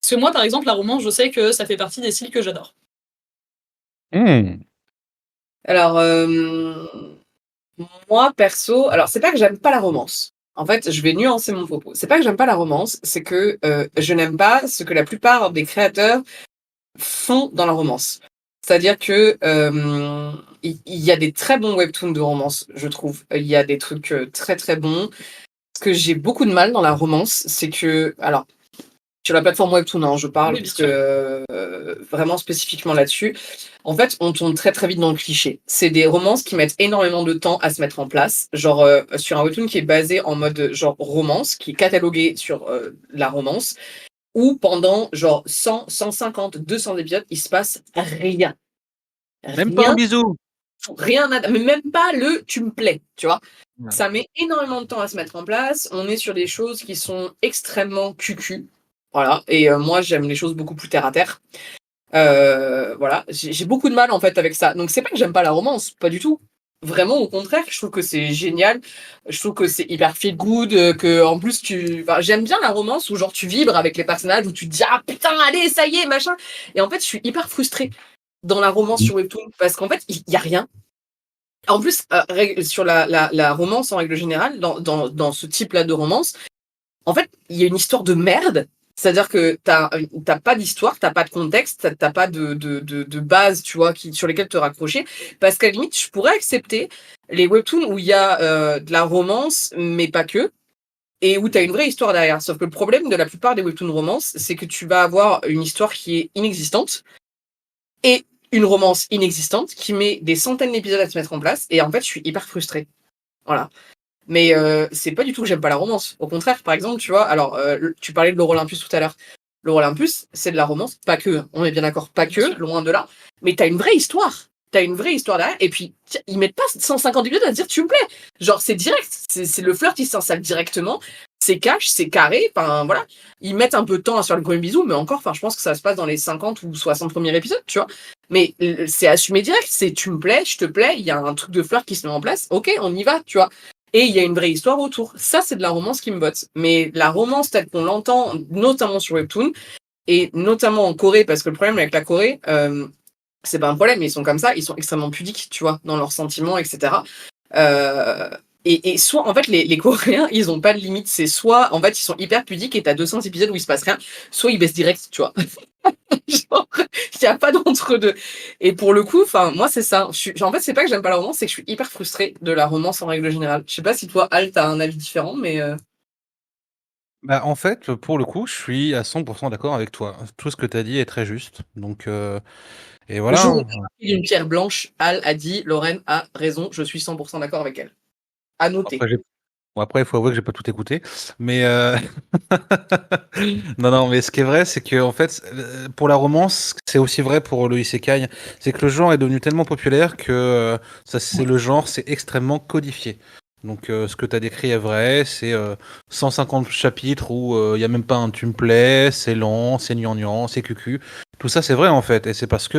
Speaker 4: Parce que moi, par exemple, la romance, je sais que ça fait partie des styles que j'adore.
Speaker 2: Alors, moi, perso, alors c'est pas que j'aime pas la romance. En fait, je vais nuancer mon propos. C'est pas que j'aime pas la romance, c'est que je n'aime pas ce que la plupart des créateurs font dans la romance. C'est-à-dire que il y a des très bons webtoons de romance, je trouve. Il y a des trucs très très bons. Ce que j'ai beaucoup de mal dans la romance, c'est que, alors, sur la plateforme webtoon, hein, je parle,
Speaker 4: Oui, bien
Speaker 2: parce que vraiment spécifiquement là-dessus, en fait, on tombe très très vite dans le cliché. C'est des romances qui mettent énormément de temps à se mettre en place. Genre, sur un webtoon qui est basé en mode genre romance, qui est catalogué sur la romance, où pendant genre 100, 150, 200 épisodes, il se passe rien.
Speaker 1: Même pas un bisou.
Speaker 2: Rien, mais même pas le tu me plais, tu vois.
Speaker 1: Ouais.
Speaker 2: Ça met énormément de temps à se mettre en place. On est sur des choses qui sont extrêmement cucu. Voilà. Et moi, j'aime les choses beaucoup plus terre à terre. Voilà. J'ai beaucoup de mal, en fait, avec ça. Donc, c'est pas que j'aime pas la romance, pas du tout. Vraiment, au contraire, je trouve que c'est génial. Je trouve que c'est hyper feel good, que en plus j'aime bien la romance où genre tu vibres avec les personnages, où tu te dis ah putain allez ça y est machin. Et en fait, je suis hyper frustrée dans la romance sur Webtoon parce qu'en fait il y a rien. En plus, sur la romance en règle générale, dans ce type-là de romance, en fait il y a une histoire de merde. C'est-à-dire que t'as pas d'histoire, t'as pas de contexte, t'as pas de base, tu vois, sur lesquelles te raccrocher. Parce qu'à la limite, je pourrais accepter les webtoons où il y a de la romance, mais pas que. et où tu as une vraie histoire derrière. Sauf que le problème de la plupart des webtoons romances, c'est que tu vas avoir une histoire qui est inexistante et une romance inexistante qui met des centaines d'épisodes à se mettre en place. Et en fait, je suis hyper frustrée. Voilà. Mais c'est pas du tout que j'aime pas la romance. Au contraire, par exemple, tu vois, alors tu parlais de l'Euro Olympus tout à l'heure. L'Euro Olympus, c'est de la romance, pas que. On est bien d'accord, pas que, loin de là. Mais t'as une vraie histoire. T'as une vraie histoire derrière. Et puis, ils mettent pas 150 épisodes à se dire tu me plais. Genre, c'est direct. C'est le flirt qui s'installe directement. C'est cash, c'est carré. Enfin, voilà. Ils mettent un peu de temps à se faire le premier bisou, mais encore, enfin, je pense que ça se passe dans les 50 ou 60 premiers épisodes, tu vois. Mais c'est assumé direct. C'est tu me plais, je te plais. Il y a un truc de flirt qui se met en place. Ok, on y va, tu vois. Et il y a une vraie histoire autour. Ça, c'est de la romance qui me botte. Mais la romance telle qu'on l'entend, notamment sur Webtoon, et notamment en Corée, parce que le problème avec la Corée, c'est pas un problème, mais ils sont comme ça, ils sont extrêmement pudiques, tu vois, dans leurs sentiments, etc. Et soit, en fait, les Coréens, ils ont pas de limite. C'est soit, en fait, ils sont hyper pudiques et t'as 200 épisodes où il se passe rien, soit ils baissent direct, tu vois. Genre, il n'y a pas d'entre-deux. Et pour le coup, enfin, moi, c'est ça. En fait, c'est pas que j'aime pas la romance, c'est que je suis hyper frustrée de la romance en règle générale. Je sais pas si toi, Al, t'as un avis différent, mais
Speaker 1: Bah, en fait, pour le coup, je suis à 100% d'accord avec toi. Tout ce que tu as dit est très juste. Donc, et
Speaker 2: le
Speaker 1: voilà.
Speaker 2: jour où
Speaker 1: hein.
Speaker 2: on a pris une pierre blanche, Al a dit, Lorraine a raison, je suis 100% d'accord avec elle. À noter.
Speaker 1: Après, il faut avouer que j'ai pas tout écouté. Mais non, non, mais ce qui est vrai, c'est que en fait, pour la romance, c'est aussi vrai pour le isekai. C'est que le genre est devenu tellement populaire que ça, c'est le genre, c'est extrêmement codifié. Donc, ce que tu as décrit est vrai. C'est 150 chapitres où il y a même pas un tu me plais, c'est lent, c'est gnangnan, c'est cucu. Tout ça, c'est vrai en fait. Et c'est parce que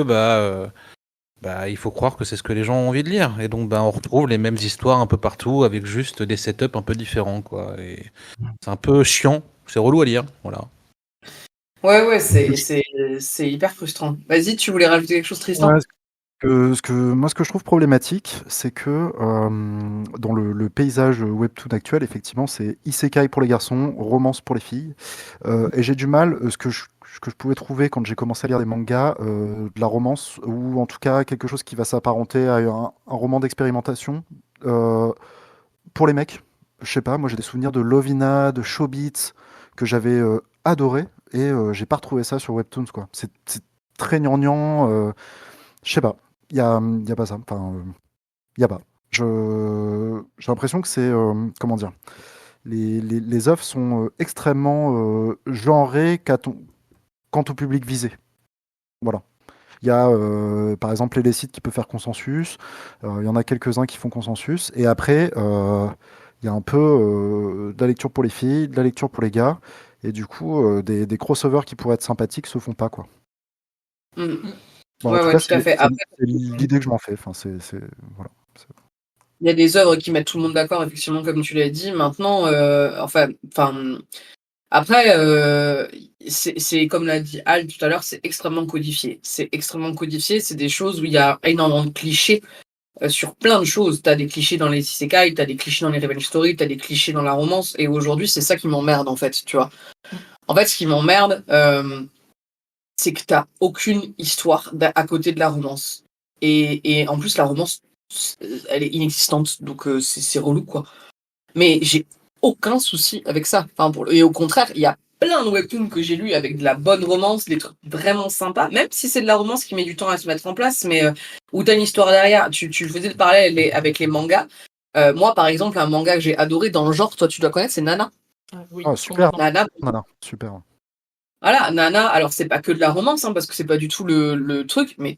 Speaker 1: bah, il faut croire que c'est ce que les gens ont envie de lire. Et donc, bah, on retrouve les mêmes histoires un peu partout avec juste des setups un peu différents, quoi. Et c'est un peu chiant, c'est relou à lire, voilà.
Speaker 2: Ouais, c'est hyper frustrant. Vas-y, tu voulais rajouter quelque chose, Tristan?
Speaker 3: Ouais, ce que je trouve problématique, c'est que dans le paysage webtoon actuel, effectivement, c'est isekai pour les garçons, romance pour les filles. Et j'ai du mal, ce que je pouvais trouver quand j'ai commencé à lire des mangas, de la romance, ou en tout cas quelque chose qui va s'apparenter à un roman d'expérimentation, pour les mecs. Je sais pas, moi j'ai des souvenirs de Lovina, de Showbiz, que j'avais adoré, et j'ai pas retrouvé ça sur Webtoons, quoi. C'est très gnangnan, je sais pas. Y a pas ça. Enfin, y a pas. J'ai l'impression que c'est. Comment dire. Les œuvres sont extrêmement genrées quant au public visé. Voilà. Il y a par exemple les sites qui peuvent faire consensus. Il y en a quelques-uns qui font consensus. Et après, il y a un peu de la lecture pour les filles, de la lecture pour les gars. Et du coup, des crossovers qui pourraient être sympathiques se font pas, quoi.
Speaker 2: Mm.
Speaker 3: Bon, en
Speaker 2: Ouais,
Speaker 3: tout
Speaker 2: ouais,
Speaker 3: cas,
Speaker 2: tout à fait.
Speaker 3: c'est
Speaker 2: Après,
Speaker 3: l'idée que je m'en fais. Enfin, voilà.
Speaker 2: il y a des œuvres qui mettent tout le monde d'accord, effectivement, comme tu l'as dit. Maintenant, après, c'est comme l'a dit Al tout à l'heure, c'est extrêmement codifié. C'est extrêmement codifié. C'est des choses où il y a énormément de clichés sur plein de choses. T'as des clichés dans les isekai, t'as des clichés dans les revenge story, t'as des clichés dans la romance. Et aujourd'hui, c'est ça qui m'emmerde, en fait, tu vois. En fait, ce qui m'emmerde, c'est que t'as aucune histoire à côté de la romance. Et en plus, la romance, elle est inexistante. Donc, c'est relou, quoi. Mais j'ai aucun souci avec ça. Enfin, et au contraire, il y a plein de webtoons que j'ai lus avec de la bonne romance, des trucs vraiment sympas, même si c'est de la romance qui met du temps à se mettre en place, mais où t'as une histoire derrière. Tu faisais le parallèle avec les mangas. Moi, par exemple, un manga que j'ai adoré dans le genre, toi tu dois connaître, c'est Nana.
Speaker 4: Oui,
Speaker 3: Ah, super.
Speaker 2: Nana,
Speaker 3: Nana, super.
Speaker 2: voilà, Nana, alors c'est pas que de la romance, hein, parce que c'est pas du tout le truc, mais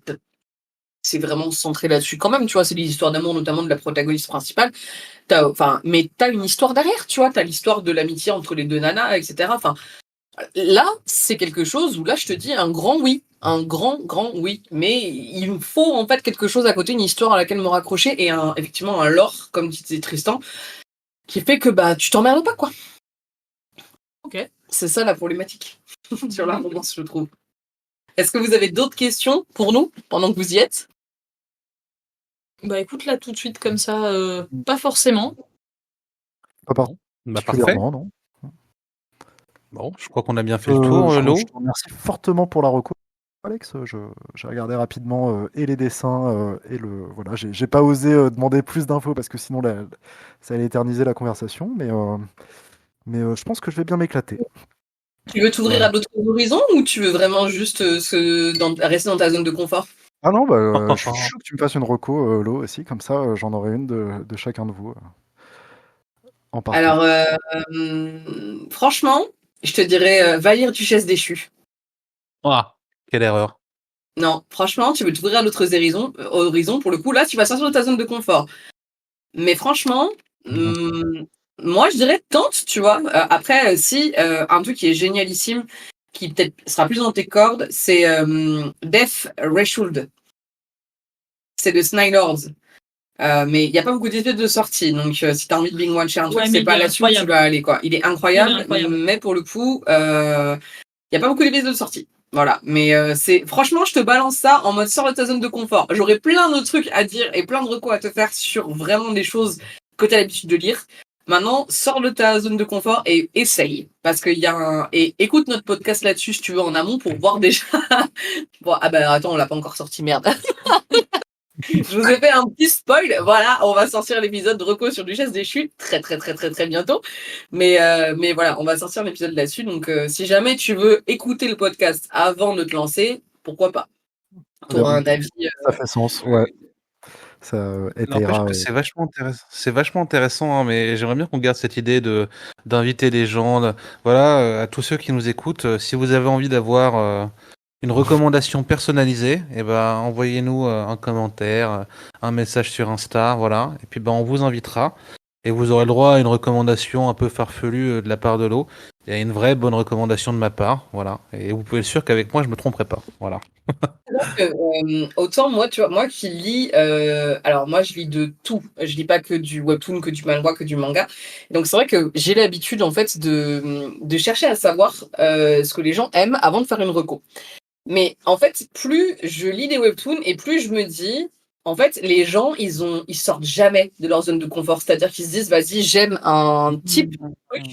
Speaker 2: c'est vraiment centré là-dessus quand même, tu vois, c'est des histoires d'amour, notamment de la protagoniste principale. Mais t'as une histoire derrière, tu vois, t'as l'histoire de l'amitié entre les deux nanas, etc. Enfin, là, c'est quelque chose où là, je te dis un grand oui, un grand oui, mais il me faut en fait quelque chose à côté, une histoire à laquelle me raccrocher et effectivement un lore, comme disait Tristan, qui fait que bah tu t'emmerdes pas, quoi.
Speaker 4: Ok.
Speaker 2: C'est ça la problématique sur la romance, je trouve. Est-ce que vous avez d'autres questions pour nous pendant que vous y êtes?
Speaker 4: Bah écoute, là tout de suite comme ça, pas forcément.
Speaker 3: Pas
Speaker 1: Bah, parfait.
Speaker 3: particulièrement, non.
Speaker 1: Bon, je crois qu'on a bien fait le tour, Lo.
Speaker 3: Je te remercie fortement pour la reco, Alex. J'ai regardé rapidement et les dessins et le. Voilà, j'ai pas osé demander plus d'infos parce que sinon ça allait éterniser la conversation. Mais Mais je pense que je vais bien m'éclater.
Speaker 2: Tu veux t'ouvrir
Speaker 1: Voilà.
Speaker 2: à d'autres horizons ou tu veux vraiment juste rester dans ta zone de confort?
Speaker 3: Ah non, je suis chaud que tu me fasses une reco, Lo, aussi, comme ça, j'en aurai une de chacun de vous, en partant.
Speaker 2: Alors, franchement, je te dirais va lire Duchesse déchue.
Speaker 1: Ah, quelle erreur.
Speaker 2: Non, franchement, tu veux t'ouvrir à d'autres horizons, pour le coup, là, tu vas sortir de ta zone de confort. Mais franchement, moi, je dirais tente, tu vois. Après, si un truc qui est génialissime, qui peut-être sera plus dans tes cordes, c'est Death Reshould. C'est de Snylords. Mais il n'y a pas beaucoup d'idées de sortie, donc si tu as envie de binge-watcher un truc,
Speaker 4: Ouais, mais
Speaker 2: c'est
Speaker 4: il
Speaker 2: pas
Speaker 4: est
Speaker 2: là-dessus que tu
Speaker 4: incroyable.
Speaker 2: vas aller, quoi. Il est incroyable,
Speaker 4: Il est incroyable.
Speaker 2: mais pour le coup, il n'y a pas beaucoup d'idées de sortie. Voilà, mais franchement, je te balance ça en mode sors de ta zone de confort. J'aurais plein de trucs à dire et plein de recos à te faire sur vraiment des choses que tu as l'habitude de lire. Maintenant, sors de ta zone de confort et essaye. Parce qu'il y a et écoute notre podcast là-dessus si tu veux en amont pour voir déjà. Bon, ah bah attends, on l'a pas encore sorti, merde. Je vous ai fait un petit spoil. Voilà, on va sortir l'épisode de reco sur Duchesse déchue très très très très très bientôt. Mais voilà, on va sortir l'épisode là-dessus. Donc si jamais tu veux écouter le podcast avant de te lancer, pourquoi pas? Tu auras un avis.
Speaker 3: Ça fait sens, ouais. Ça
Speaker 1: N'empêche
Speaker 3: étayera.
Speaker 1: que c'est vachement intéressant, hein, mais j'aimerais bien qu'on garde cette idée d'inviter des gens. Voilà, à tous ceux qui nous écoutent, si vous avez envie d'avoir une recommandation personnalisée, eh ben, envoyez-nous un commentaire, un message sur Insta, voilà. Et puis ben, on vous invitera. Et vous aurez le droit à une recommandation un peu farfelue de la part de l'eau. Et à une vraie bonne recommandation de ma part, voilà. Et vous pouvez être sûr qu'avec moi, je me tromperai pas, voilà.
Speaker 2: Autant moi, tu vois, moi qui lis, alors moi je lis de tout. Je lis pas que du webtoon, que du manhwa, que du manga. Donc c'est vrai que j'ai l'habitude en fait de chercher à savoir ce que les gens aiment avant de faire une reco. Mais en fait, plus je lis des webtoons et plus je me dis, en fait, les gens, ils sortent jamais de leur zone de confort. C'est-à-dire qu'ils se disent, vas-y, j'aime un type de truc.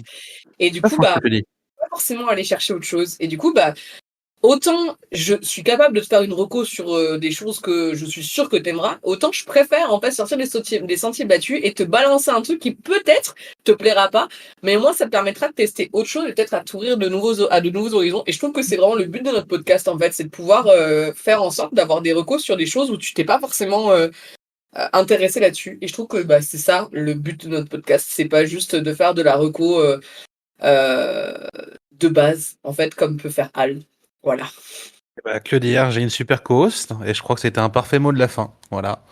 Speaker 2: Et du
Speaker 1: Ça,
Speaker 2: coup,
Speaker 1: c'est ce
Speaker 2: bah,
Speaker 1: que tu dis.
Speaker 2: pas forcément aller chercher autre chose. Et du coup, bah, autant je suis capable de te faire une reco sur des choses que je suis sûre que t'aimeras, autant je préfère en fait sortir des sentiers battus et te balancer un truc qui peut-être te plaira pas, mais au moins ça te permettra de tester autre chose et peut-être à t'ouvrir à de nouveaux horizons. Et je trouve que c'est vraiment le but de notre podcast en fait, c'est de pouvoir faire en sorte d'avoir des recos sur des choses où tu t'es pas forcément intéressé là-dessus. Et je trouve que bah, c'est ça le but de notre podcast, c'est pas juste de faire de la reco euh, de base en fait comme peut faire Al. Voilà.
Speaker 1: Bah, que dire, j'ai une super co-host et je crois que c'était un parfait mot de la fin. Voilà.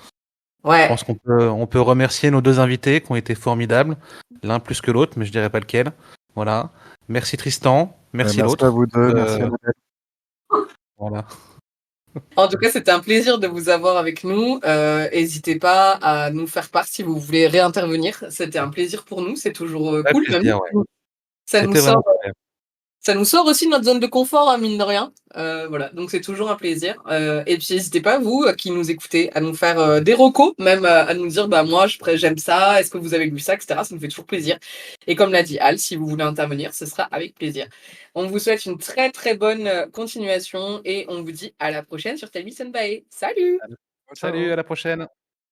Speaker 1: Je
Speaker 2: Ouais.
Speaker 1: pense on peut remercier nos deux invités qui ont été formidables, l'un plus que l'autre, mais je dirais pas lequel. Voilà. Merci Tristan, merci
Speaker 3: Merci à
Speaker 1: l'autre.
Speaker 3: vous deux, merci à vous.
Speaker 1: Voilà.
Speaker 2: En tout cas, c'était un plaisir de vous avoir avec nous. N'hésitez pas à nous faire part si vous voulez réintervenir. C'était un plaisir pour nous. C'est toujours
Speaker 1: Ouais,
Speaker 2: cool. Même.
Speaker 1: plaisir, ouais.
Speaker 2: Ça nous
Speaker 1: C'était
Speaker 2: sort,
Speaker 1: vraiment super.
Speaker 2: ça nous sort aussi de notre zone de confort, hein, mine de rien. Voilà, donc c'est toujours un plaisir. Et puis n'hésitez pas, vous qui nous écoutez, à nous faire des recos, même à nous dire, bah moi, j'aime ça. Est-ce que vous avez lu ça, etc. Ça nous fait toujours plaisir. Et comme l'a dit Al, si vous voulez intervenir, ce sera avec plaisir. On vous souhaite une très très bonne continuation et on vous dit à la prochaine sur Tell Me Senpai. Salut!
Speaker 1: Salut, à la prochaine.